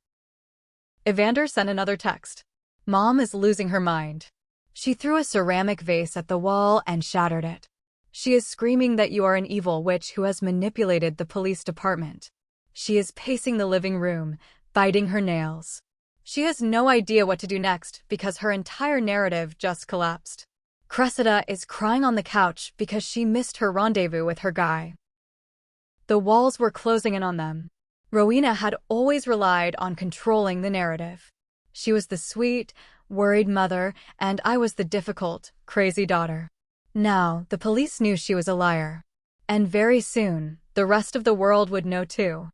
Evander sent another text. Mom is losing her mind. She threw a ceramic vase at the wall and shattered it. She is screaming that you are an evil witch who has manipulated the police department. She is pacing the living room, biting her nails. She has no idea what to do next because her entire narrative just collapsed. Cressida is crying on the couch because she missed her rendezvous with her guy. The walls were closing in on them. Rowena had always relied on controlling the narrative. She was the sweet, worried mother, and I was the difficult, crazy daughter. Now, the police knew she was a liar. And very soon, the rest of the world would know too.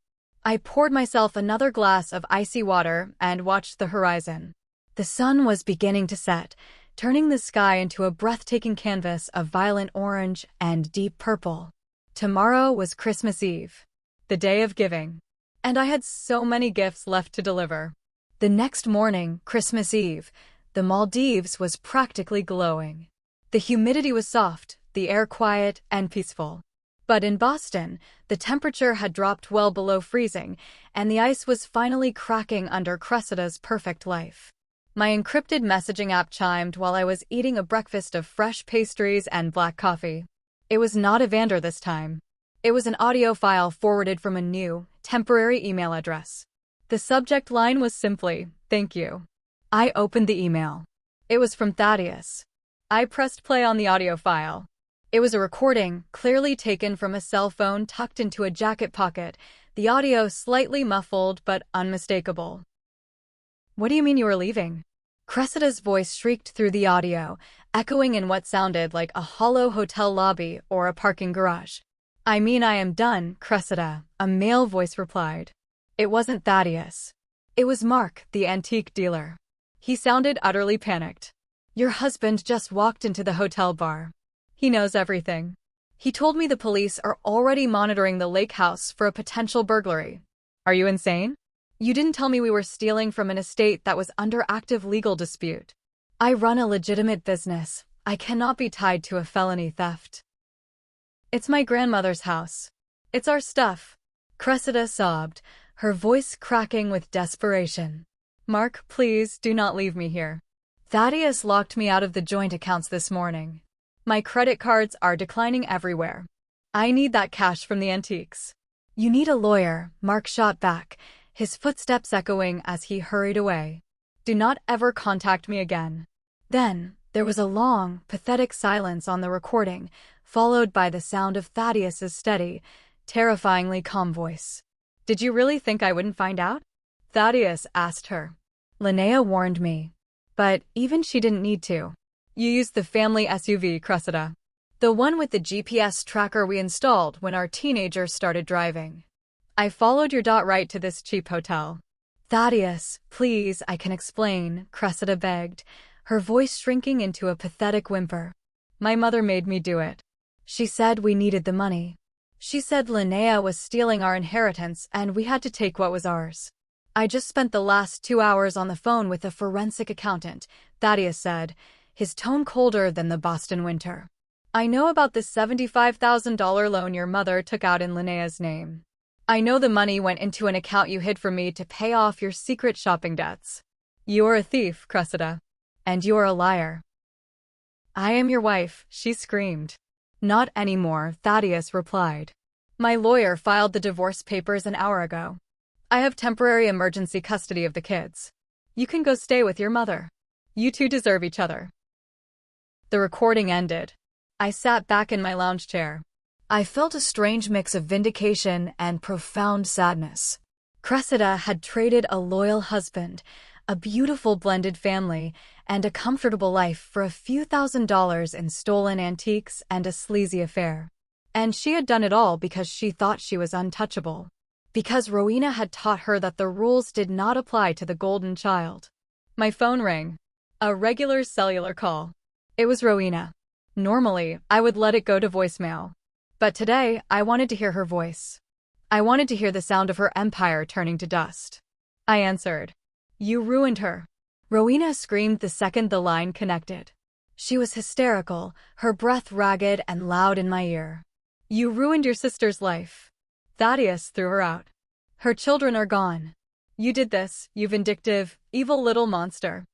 I poured myself another glass of icy water and watched the horizon. The sun was beginning to set, turning the sky into a breathtaking canvas of violent orange and deep purple. Tomorrow was Christmas Eve, the day of giving. And I had so many gifts left to deliver. The next morning, Christmas Eve, the Maldives was practically glowing. The humidity was soft, the air quiet and peaceful. But in Boston, the temperature had dropped well below freezing, and the ice was finally cracking under Cressida's perfect life. My encrypted messaging app chimed while I was eating a breakfast of fresh pastries and black coffee. It was not Evander this time. It was an audio file forwarded from a new, temporary email address. The subject line was simply, "Thank you." I opened the email. It was from Thaddeus. I pressed play on the audio file. It was a recording, clearly taken from a cell phone tucked into a jacket pocket, the audio slightly muffled but unmistakable. "What do you mean you are leaving?" Cressida's voice shrieked through the audio, echoing in what sounded like a hollow hotel lobby or a parking garage. "I mean I am done, Cressida," a male voice replied. It wasn't Thaddeus. It was Mark, the antique dealer. He sounded utterly panicked. "Your husband just walked into the hotel bar. He knows everything. He told me the police are already monitoring the lake house for a potential burglary. Are you insane? You didn't tell me we were stealing from an estate that was under active legal dispute. I run a legitimate business. I cannot be tied to a felony theft. It's my grandmother's house. It's our stuff." Cressida sobbed, her voice cracking with desperation. "Mark, please do not leave me here. Thaddeus locked me out of the joint accounts this morning. My credit cards are declining everywhere. I need that cash from the antiques." "You need a lawyer," Mark shot back, his footsteps echoing as he hurried away. "Do not ever contact me again." Then, there was a long, pathetic silence on the recording, followed by the sound of Thaddeus's steady, terrifyingly calm voice. "Did you really think I wouldn't find out?" Thaddeus asked her. "Linnea warned me. But even she didn't need to. You used the family SUV, Cressida. The one with the GPS tracker we installed when our teenagers started driving. I followed your dot right to this cheap hotel." "Thaddeus, please, I can explain," Cressida begged, her voice shrinking into a pathetic whimper. "My mother made me do it. She said we needed the money. She said Linnea was stealing our inheritance and we had to take what was ours. I just spent the last 2 hours on the phone with a forensic accountant," Thaddeus said, his tone colder than the Boston winter. "I know about the $75,000 loan your mother took out in Linnea's name. I know the money went into an account you hid from me to pay off your secret shopping debts. You are a thief, Cressida. And you are a liar." "I am your wife," she screamed. "Not anymore," Thaddeus replied. "My lawyer filed the divorce papers an hour ago. I have temporary emergency custody of the kids. You can go stay with your mother. You two deserve each other." The recording ended. I sat back in my lounge chair. I felt a strange mix of vindication and profound sadness. Cressida had traded a loyal husband, a beautiful blended family, and a comfortable life for a few $1,000s in stolen antiques and a sleazy affair. And she had done it all because she thought she was untouchable. Because Rowena had taught her that the rules did not apply to the golden child. My phone rang. A regular cellular call. It was Rowena. Normally, I would let it go to voicemail. But today, I wanted to hear her voice. I wanted to hear the sound of her empire turning to dust. I answered. You ruined her. Rowena screamed the second the line connected. She was hysterical, her breath ragged and loud in my ear. You ruined your sister's life. Thaddeus threw her out. Her children are gone. You did this, you vindictive, evil little monster.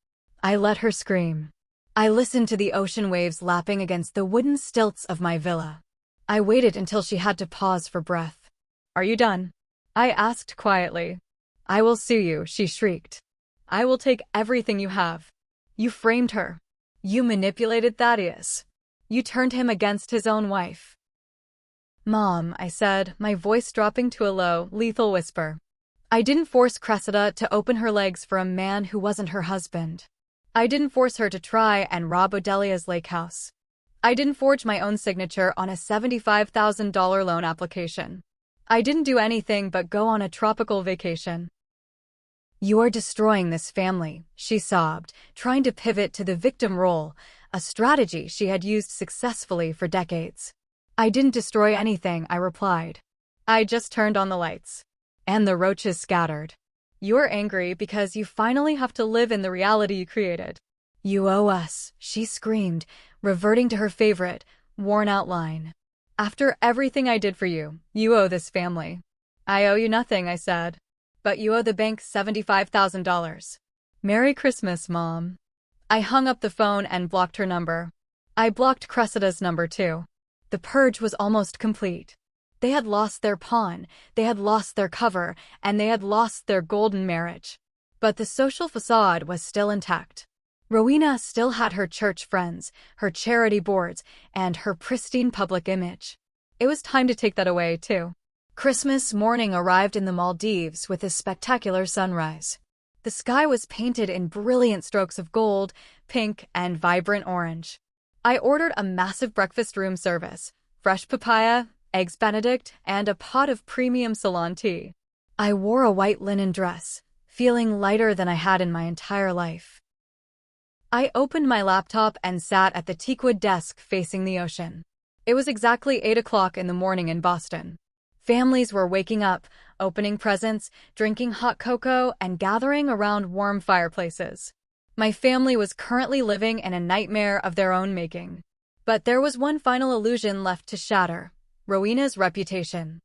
I let her scream. I listened to the ocean waves lapping against the wooden stilts of my villa. I waited until she had to pause for breath. Are you done? I asked quietly. I will sue you, she shrieked. I will take everything you have. You framed her. You manipulated Thaddeus. You turned him against his own wife. Mom, I said, my voice dropping to a low, lethal whisper. I didn't force Cressida to open her legs for a man who wasn't her husband. I didn't force her to try and rob Odelia's lake house. I didn't forge my own signature on a $75,000 loan application. I didn't do anything but go on a tropical vacation. You are destroying this family, she sobbed, trying to pivot to the victim role, a strategy she had used successfully for decades. I didn't destroy anything, I replied. I just turned on the lights. And the roaches scattered. You're angry because you finally have to live in the reality you created. You owe us, she screamed, reverting to her favorite, worn-out line. After everything I did for you, you owe this family. I owe you nothing, I said. But you owe the bank $75,000. Merry Christmas, Mom. I hung up the phone and blocked her number. I blocked Cressida's number too. The purge was almost complete. They had lost their pawn, they had lost their cover, and they had lost their golden marriage. But the social facade was still intact. Rowena still had her church friends, her charity boards, and her pristine public image. It was time to take that away, too. Christmas morning arrived in the Maldives with a spectacular sunrise. The sky was painted in brilliant strokes of gold, pink, and vibrant orange. I ordered a massive breakfast room service, fresh papaya, eggs Benedict, and a pot of premium Ceylon tea. I wore a white linen dress, feeling lighter than I had in my entire life. I opened my laptop and sat at the teakwood desk facing the ocean. It was exactly 8 o'clock in the morning in Boston. Families were waking up, opening presents, drinking hot cocoa, and gathering around warm fireplaces. My family was currently living in a nightmare of their own making. But there was one final illusion left to shatter: Rowena's reputation.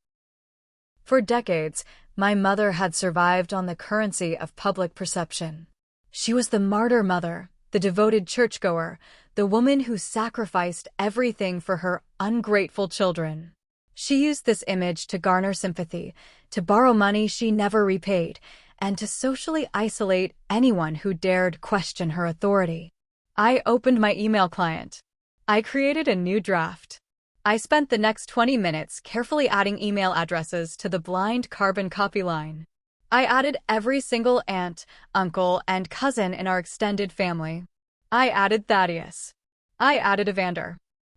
For decades, my mother had survived on the currency of public perception. She was the martyr mother, the devoted churchgoer, the woman who sacrificed everything for her ungrateful children. She used this image to garner sympathy, to borrow money she never repaid, and to socially isolate anyone who dared question her authority. I opened my email client. I created a new draft. I spent the next 20 minutes carefully adding email addresses to the blind carbon copy line. I added every single aunt, uncle, and cousin in our extended family. I added Thaddeus. I added Evander.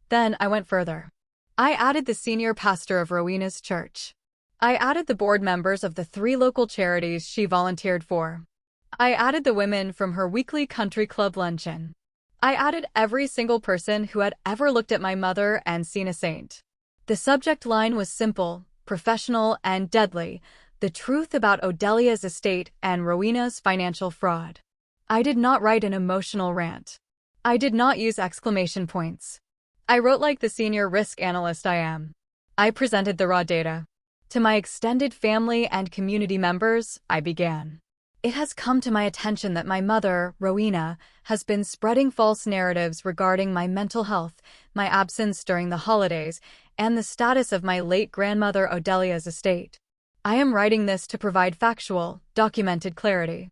Then I went further. I added the senior pastor of Rowena's church. I added the board members of the 3 local charities she volunteered for. I added the women from her weekly country club luncheon. I added every single person who had ever looked at my mother and seen a saint. The subject line was simple, professional, and deadly: the truth about Odelia's estate and Rowena's financial fraud. I did not write an emotional rant. I did not use exclamation points. I wrote like the senior risk analyst I am. I presented the raw data. To my extended family and community members, I began. It has come to my attention that my mother, Rowena, has been spreading false narratives regarding my mental health, my absence during the holidays, and the status of my late grandmother Odelia's estate. I am writing this to provide factual, documented clarity.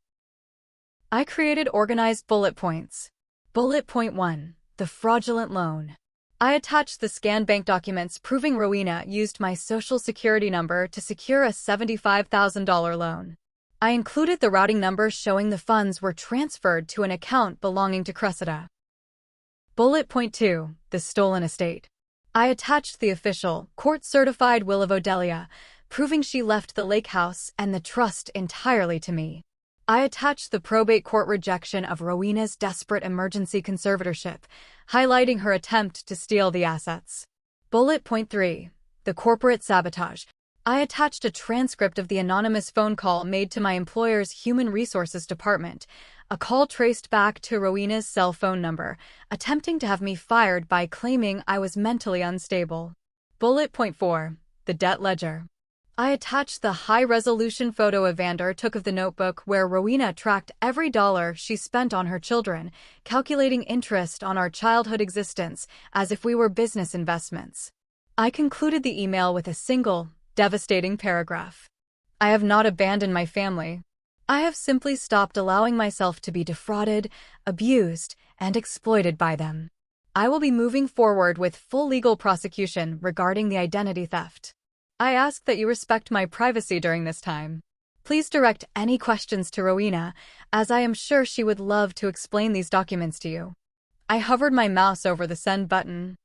I created organized bullet points. Bullet point 1: the fraudulent loan. I attached the scanned bank documents proving Rowena used my social security number to secure a $75,000 loan. I included the routing number showing the funds were transferred to an account belonging to Cressida. Bullet point 2: the stolen estate. I attached the official, court-certified will of Odelia, proving she left the lake house and the trust entirely to me. I attached the probate court rejection of Rowena's desperate emergency conservatorship, highlighting her attempt to steal the assets. Bullet point 3: the corporate sabotage. I attached a transcript of the anonymous phone call made to my employer's human resources department, a call traced back to Rowena's cell phone number, attempting to have me fired by claiming I was mentally unstable. Bullet point 4. The debt ledger. I attached the high-resolution photo Evander took of the notebook where Rowena tracked every dollar she spent on her children, calculating interest on our childhood existence as if we were business investments. I concluded the email with a single, devastating paragraph. I have not abandoned my family. I have simply stopped allowing myself to be defrauded, abused, and exploited by them. I will be moving forward with full legal prosecution regarding the identity theft. I ask that you respect my privacy during this time. Please direct any questions to Rowena, as I am sure she would love to explain these documents to you. I hovered my mouse over the send button.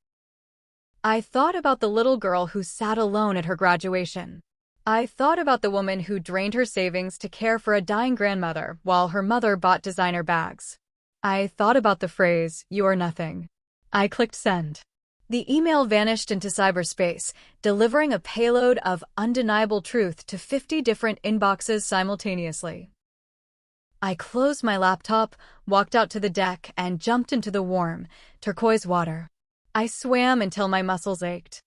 I thought about the little girl who sat alone at her graduation. I thought about the woman who drained her savings to care for a dying grandmother while her mother bought designer bags. I thought about the phrase, "You are nothing." I clicked send. The email vanished into cyberspace, delivering a payload of undeniable truth to 50 different inboxes simultaneously. I closed my laptop, walked out to the deck, and jumped into the warm, turquoise water. I swam until my muscles ached.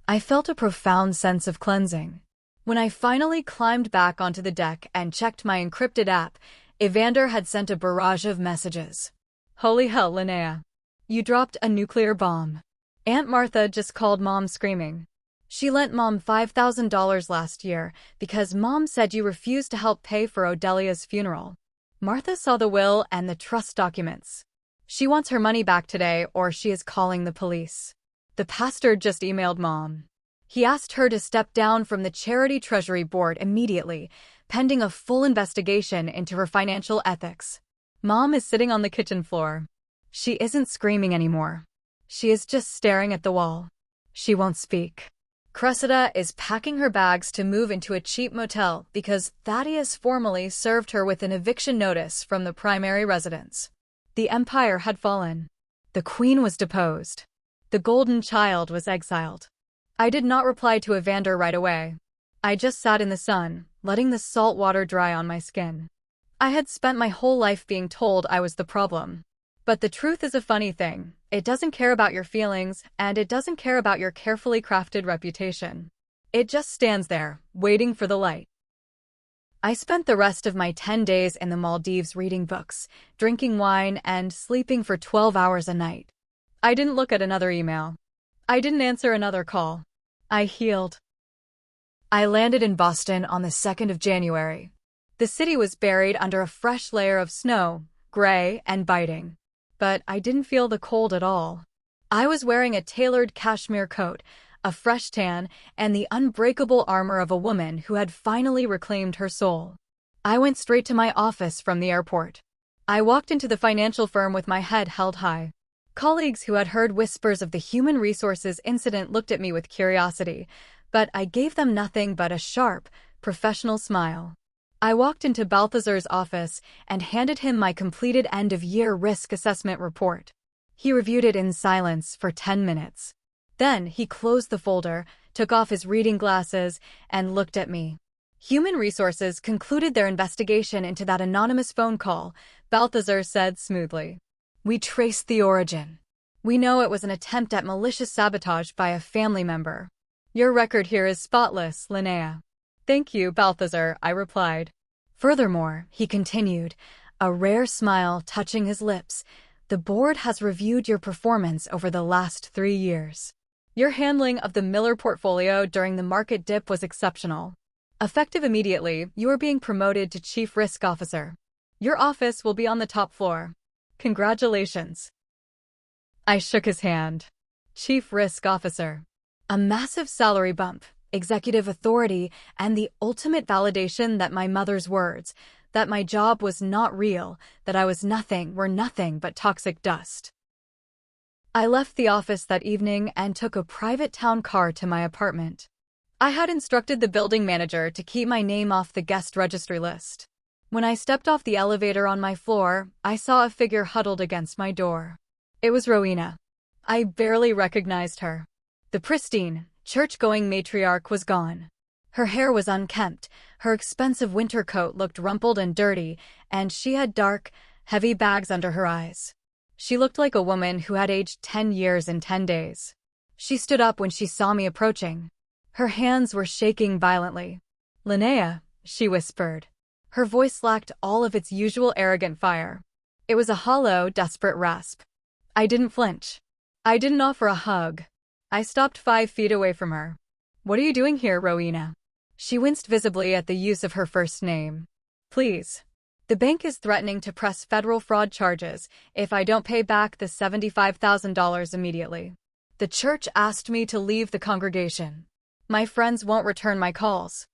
I felt a profound sense of cleansing. When I finally climbed back onto the deck and checked my encrypted app, Evander had sent a barrage of messages. Holy hell, Linnea. You dropped a nuclear bomb. Aunt Martha just called Mom screaming. She lent Mom $5,000 last year because Mom said you refused to help pay for Odelia's funeral. Martha saw the will and the trust documents. She wants her money back today or she is calling the police. The pastor just emailed Mom. He asked her to step down from the Charity Treasury Board immediately, pending a full investigation into her financial ethics. Mom is sitting on the kitchen floor. She isn't screaming anymore. She is just staring at the wall. She won't speak. Cressida is packing her bags to move into a cheap motel because Thaddeus formally served her with an eviction notice from the primary residence. The empire had fallen. The queen was deposed. The golden child was exiled. I did not reply to Evander right away. I just sat in the sun, letting the salt water dry on my skin. I had spent my whole life being told I was the problem. But the truth is a funny thing. It doesn't care about your feelings, and it doesn't care about your carefully crafted reputation. It just stands there, waiting for the light. I spent the rest of my 10 days in the Maldives reading books, drinking wine, and sleeping for 12 hours a night. I didn't look at another email. I didn't answer another call. I healed. I landed in Boston on the 2nd of January. The city was buried under a fresh layer of snow, gray and biting. But I didn't feel the cold at all. I was wearing a tailored cashmere coat, a fresh tan, and the unbreakable armor of a woman who had finally reclaimed her soul. I went straight to my office from the airport. I walked into the financial firm with my head held high. Colleagues who had heard whispers of the human resources incident looked at me with curiosity, but I gave them nothing but a sharp, professional smile. I walked into Balthazar's office and handed him my completed end-of-year risk assessment report. He reviewed it in silence for 10 minutes. Then he closed the folder, took off his reading glasses, and looked at me. Human Resources concluded their investigation into that anonymous phone call, Balthazar said smoothly. We traced the origin. We know it was an attempt at malicious sabotage by a family member. Your record here is spotless, Linnea. Thank you, Balthazar, I replied. Furthermore, he continued, a rare smile touching his lips, the board has reviewed your performance over the last 3 years. Your handling of the Miller portfolio during the market dip was exceptional. Effective immediately, you are being promoted to Chief Risk Officer. Your office will be on the top floor. Congratulations. I shook his hand. Chief Risk Officer. A massive salary bump, executive authority, and the ultimate validation that my mother's words, that my job was not real, that I was nothing, were nothing but toxic dust. I left the office that evening and took a private town car to my apartment. I had instructed the building manager to keep my name off the guest registry list. When I stepped off the elevator on my floor, I saw a figure huddled against my door. It was Rowena. I barely recognized her. The pristine, church-going matriarch was gone. Her hair was unkempt, her expensive winter coat looked rumpled and dirty, and she had dark, heavy bags under her eyes. She looked like a woman who had aged 10 years in 10 days. She stood up when she saw me approaching. Her hands were shaking violently. "Linnea," she whispered. Her voice lacked all of its usual arrogant fire. It was a hollow, desperate rasp. I didn't flinch. I didn't offer a hug. I stopped 5 feet away from her. "What are you doing here, Rowena?" She winced visibly at the use of her first name. "Please. The bank is threatening to press federal fraud charges if I don't pay back the $75,000 immediately. The church asked me to leave the congregation. My friends won't return my calls.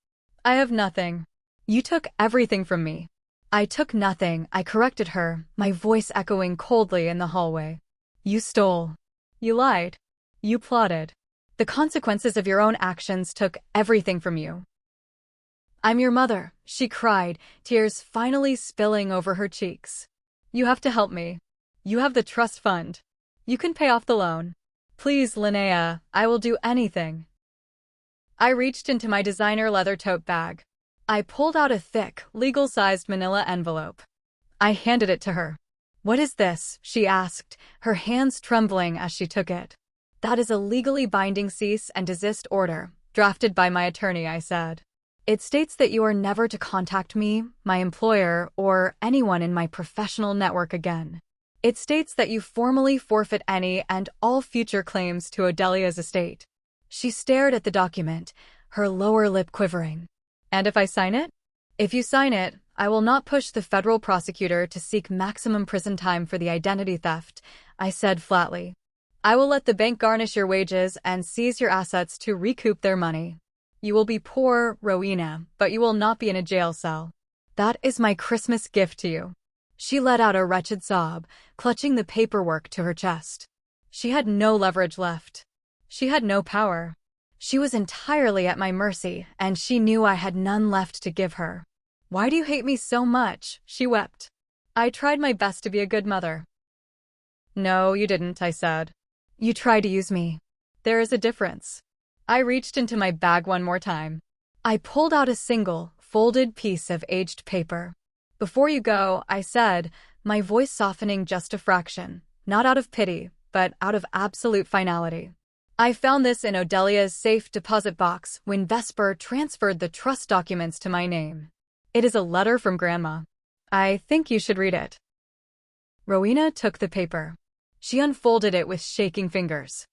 I have nothing. You took everything from me." "I took nothing," I corrected her, my voice echoing coldly in the hallway. "You stole. You lied. You plotted. The consequences of your own actions took everything from you." "I'm your mother," she cried, tears finally spilling over her cheeks. "You have to help me. You have the trust fund. You can pay off the loan. Please, Linnea, I will do anything." I reached into my designer leather tote bag. I pulled out a thick, legal-sized manila envelope. I handed it to her. "What is this?" she asked, her hands trembling as she took it. "That is a legally binding cease and desist order, drafted by my attorney," I said. "It states that you are never to contact me, my employer, or anyone in my professional network again. It states that you formally forfeit any and all future claims to Odelia's estate." She stared at the document, her lower lip quivering. "And if I sign it?" "If you sign it, I will not push the federal prosecutor to seek maximum prison time for the identity theft," I said flatly. "I will let the bank garnish your wages and seize your assets to recoup their money. You will be poor, Rowena, but you will not be in a jail cell. That is my Christmas gift to you." She let out a wretched sob, clutching the paperwork to her chest. She had no leverage left. She had no power. She was entirely at my mercy, and she knew I had none left to give her. "Why do you hate me so much?" she wept. "I tried my best to be a good mother." "No, you didn't," I said. "You tried to use me. There is a difference." I reached into my bag one more time. I pulled out a single, folded piece of aged paper. "Before you go," I said, my voice softening just a fraction, not out of pity, but out of absolute finality. "I found this in Odelia's safe deposit box when Vesper transferred the trust documents to my name. It is a letter from Grandma. I think you should read it." Rowena took the paper. She unfolded it with shaking fingers.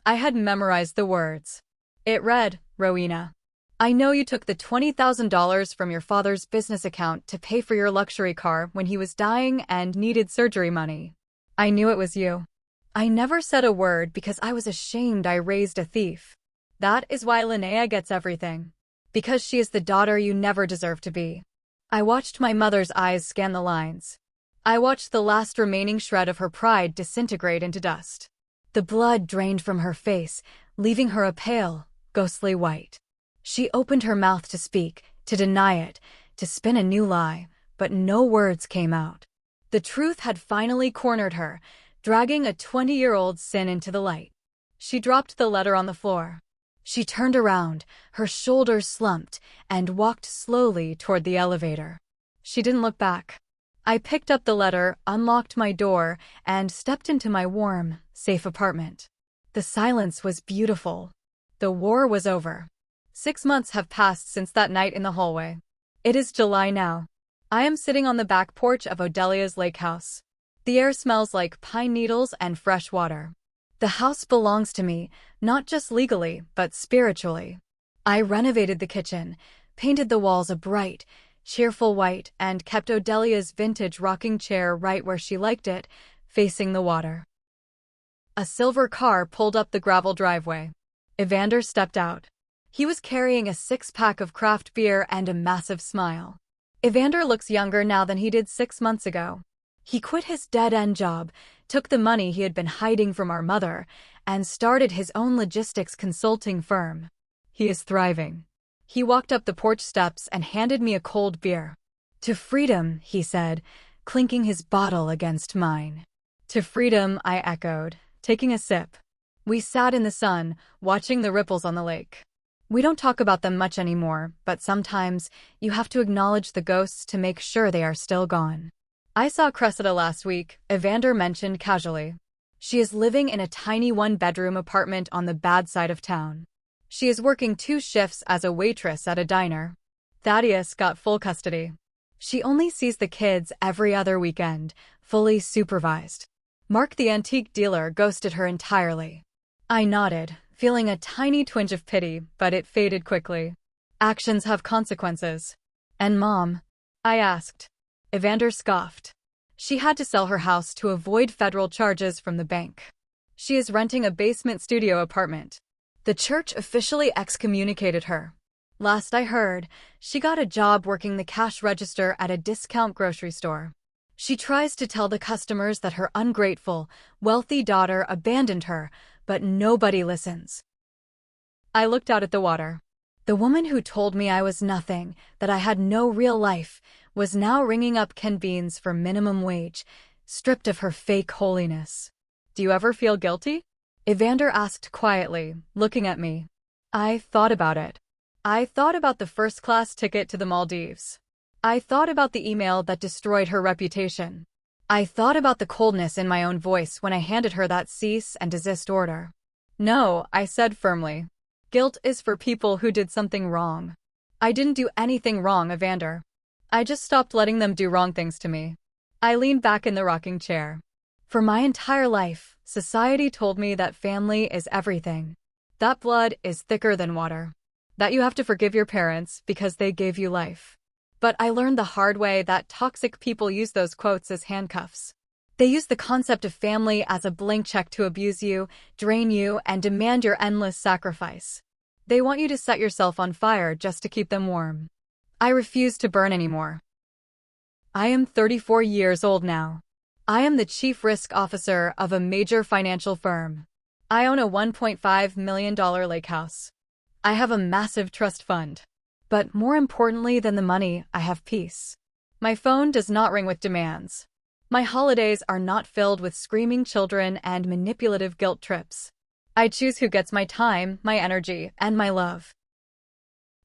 I had memorized the words. It read, "Rowena, I know you took the $20,000 from your father's business account to pay for your luxury car when he was dying and needed surgery money. I knew it was you. I never said a word because I was ashamed I raised a thief. That is why Linnea gets everything. Because she is the daughter you never deserved to be." I watched my mother's eyes scan the lines. I watched the last remaining shred of her pride disintegrate into dust. The blood drained from her face, leaving her a pale, ghostly white. She opened her mouth to speak, to deny it, to spin a new lie, but no words came out. The truth had finally cornered her, dragging a 20-year-old sin into the light. She dropped the letter on the floor. She turned around, her shoulders slumped, and walked slowly toward the elevator. She didn't look back. I picked up the letter, unlocked my door, and stepped into my warm, safe apartment. The silence was beautiful. The war was over. 6 months have passed since that night in the hallway. It is July now. I am sitting on the back porch of Odelia's lake house. The air smells like pine needles and fresh water. The house belongs to me, not just legally, but spiritually. I renovated the kitchen, painted the walls a bright, cheerful white, and kept Odelia's vintage rocking chair right where she liked it, facing the water. A silver car pulled up the gravel driveway. Evander stepped out. He was carrying a 6-pack of craft beer and a massive smile. Evander looks younger now than he did 6 months ago. He quit his dead-end job, took the money he had been hiding from our mother, and started his own logistics consulting firm. He is thriving. He walked up the porch steps and handed me a cold beer. "To freedom," he said, clinking his bottle against mine. "To freedom," I echoed, taking a sip. We sat in the sun, watching the ripples on the lake. We don't talk about them much anymore, but sometimes you have to acknowledge the ghosts to make sure they are still gone. I saw Cressida last week, Evander mentioned casually. She is living in a tiny one-bedroom apartment on the bad side of town. She is working 2 shifts as a waitress at a diner. Thaddeus got full custody. She only sees the kids every other weekend, fully supervised. Mark the antique dealer ghosted her entirely. I nodded, feeling a tiny twinge of pity, but it faded quickly. Actions have consequences. And Mom? I asked. Evander scoffed. She had to sell her house to avoid federal charges from the bank. She is renting a basement studio apartment. The church officially excommunicated her. Last I heard, she got a job working the cash register at a discount grocery store. She tries to tell the customers that her ungrateful, wealthy daughter abandoned her, but nobody listens. I looked out at the water. The woman who told me I was nothing, that I had no real life, was now ringing up Ken Beans for minimum wage, stripped of her fake holiness. Do you ever feel guilty? Evander asked quietly, looking at me. I thought about it. I thought about the first-class ticket to the Maldives. I thought about the email that destroyed her reputation. I thought about the coldness in my own voice when I handed her that cease and desist order. No, I said firmly. Guilt is for people who did something wrong. I didn't do anything wrong, Evander. I just stopped letting them do wrong things to me. I leaned back in the rocking chair. For my entire life, society told me that family is everything. That blood is thicker than water. That you have to forgive your parents because they gave you life. But I learned the hard way that toxic people use those quotes as handcuffs. They use the concept of family as a blank check to abuse you, drain you, and demand your endless sacrifice. They want you to set yourself on fire just to keep them warm. I refuse to burn anymore. I am 34 years old now. I am the chief risk officer of a major financial firm. I own a $1.5 million lake house. I have a massive trust fund. But more importantly than the money, I have peace. My phone does not ring with demands. My holidays are not filled with screaming children and manipulative guilt trips. I choose who gets my time, my energy, and my love.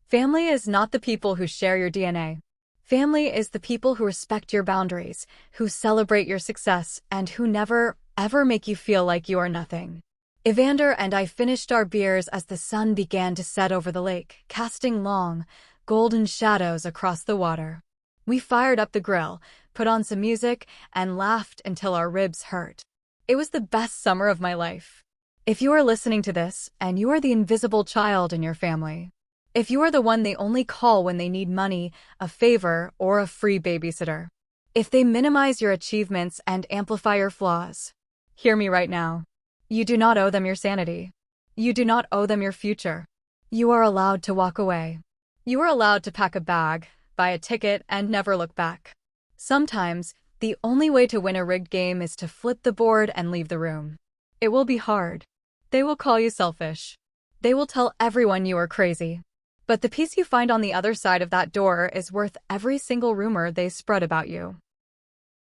Family is not the people who share your DNA. Family is the people who respect your boundaries, who celebrate your success, and who never, ever make you feel like you are nothing. Evander and I finished our beers as the sun began to set over the lake, casting long, golden shadows across the water. We fired up the grill, put on some music, and laughed until our ribs hurt. It was the best summer of my life. If you are listening to this, and you are the invisible child in your family, if you are the one they only call when they need money, a favor, or a free babysitter, if they minimize your achievements and amplify your flaws, hear me right now. You do not owe them your sanity. You do not owe them your future. You are allowed to walk away. You are allowed to pack a bag, buy a ticket, and never look back. Sometimes, the only way to win a rigged game is to flip the board and leave the room. It will be hard. They will call you selfish. They will tell everyone you are crazy. But the peace you find on the other side of that door is worth every single rumor they spread about you.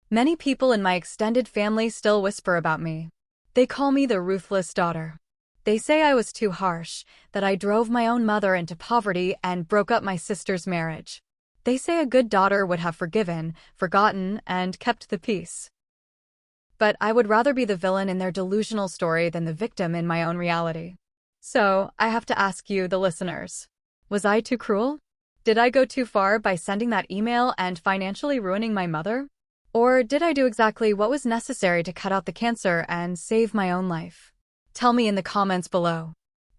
Many people in my extended family still whisper about me. They call me the ruthless daughter. They say I was too harsh, that I drove my own mother into poverty and broke up my sister's marriage. They say a good daughter would have forgiven, forgotten, and kept the peace. But I would rather be the villain in their delusional story than the victim in my own reality. So, I have to ask you, the listeners. Was I too cruel? Did I go too far by sending that email and financially ruining my mother? Or did I do exactly what was necessary to cut out the cancer and save my own life? Tell me in the comments below.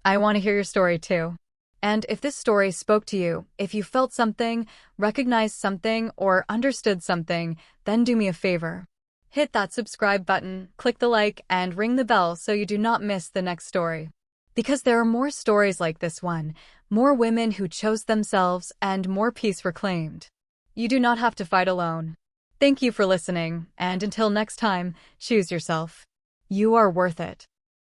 I want to hear your story too. And if this story spoke to you, if you felt something, recognized something, or understood something, then do me a favor. Hit that subscribe button, click the like, and ring the bell so you do not miss the next story. Because there are more stories like this one, more women who chose themselves, and more peace reclaimed. You do not have to fight alone. Thank you for listening, and until next time, choose yourself. You are worth it.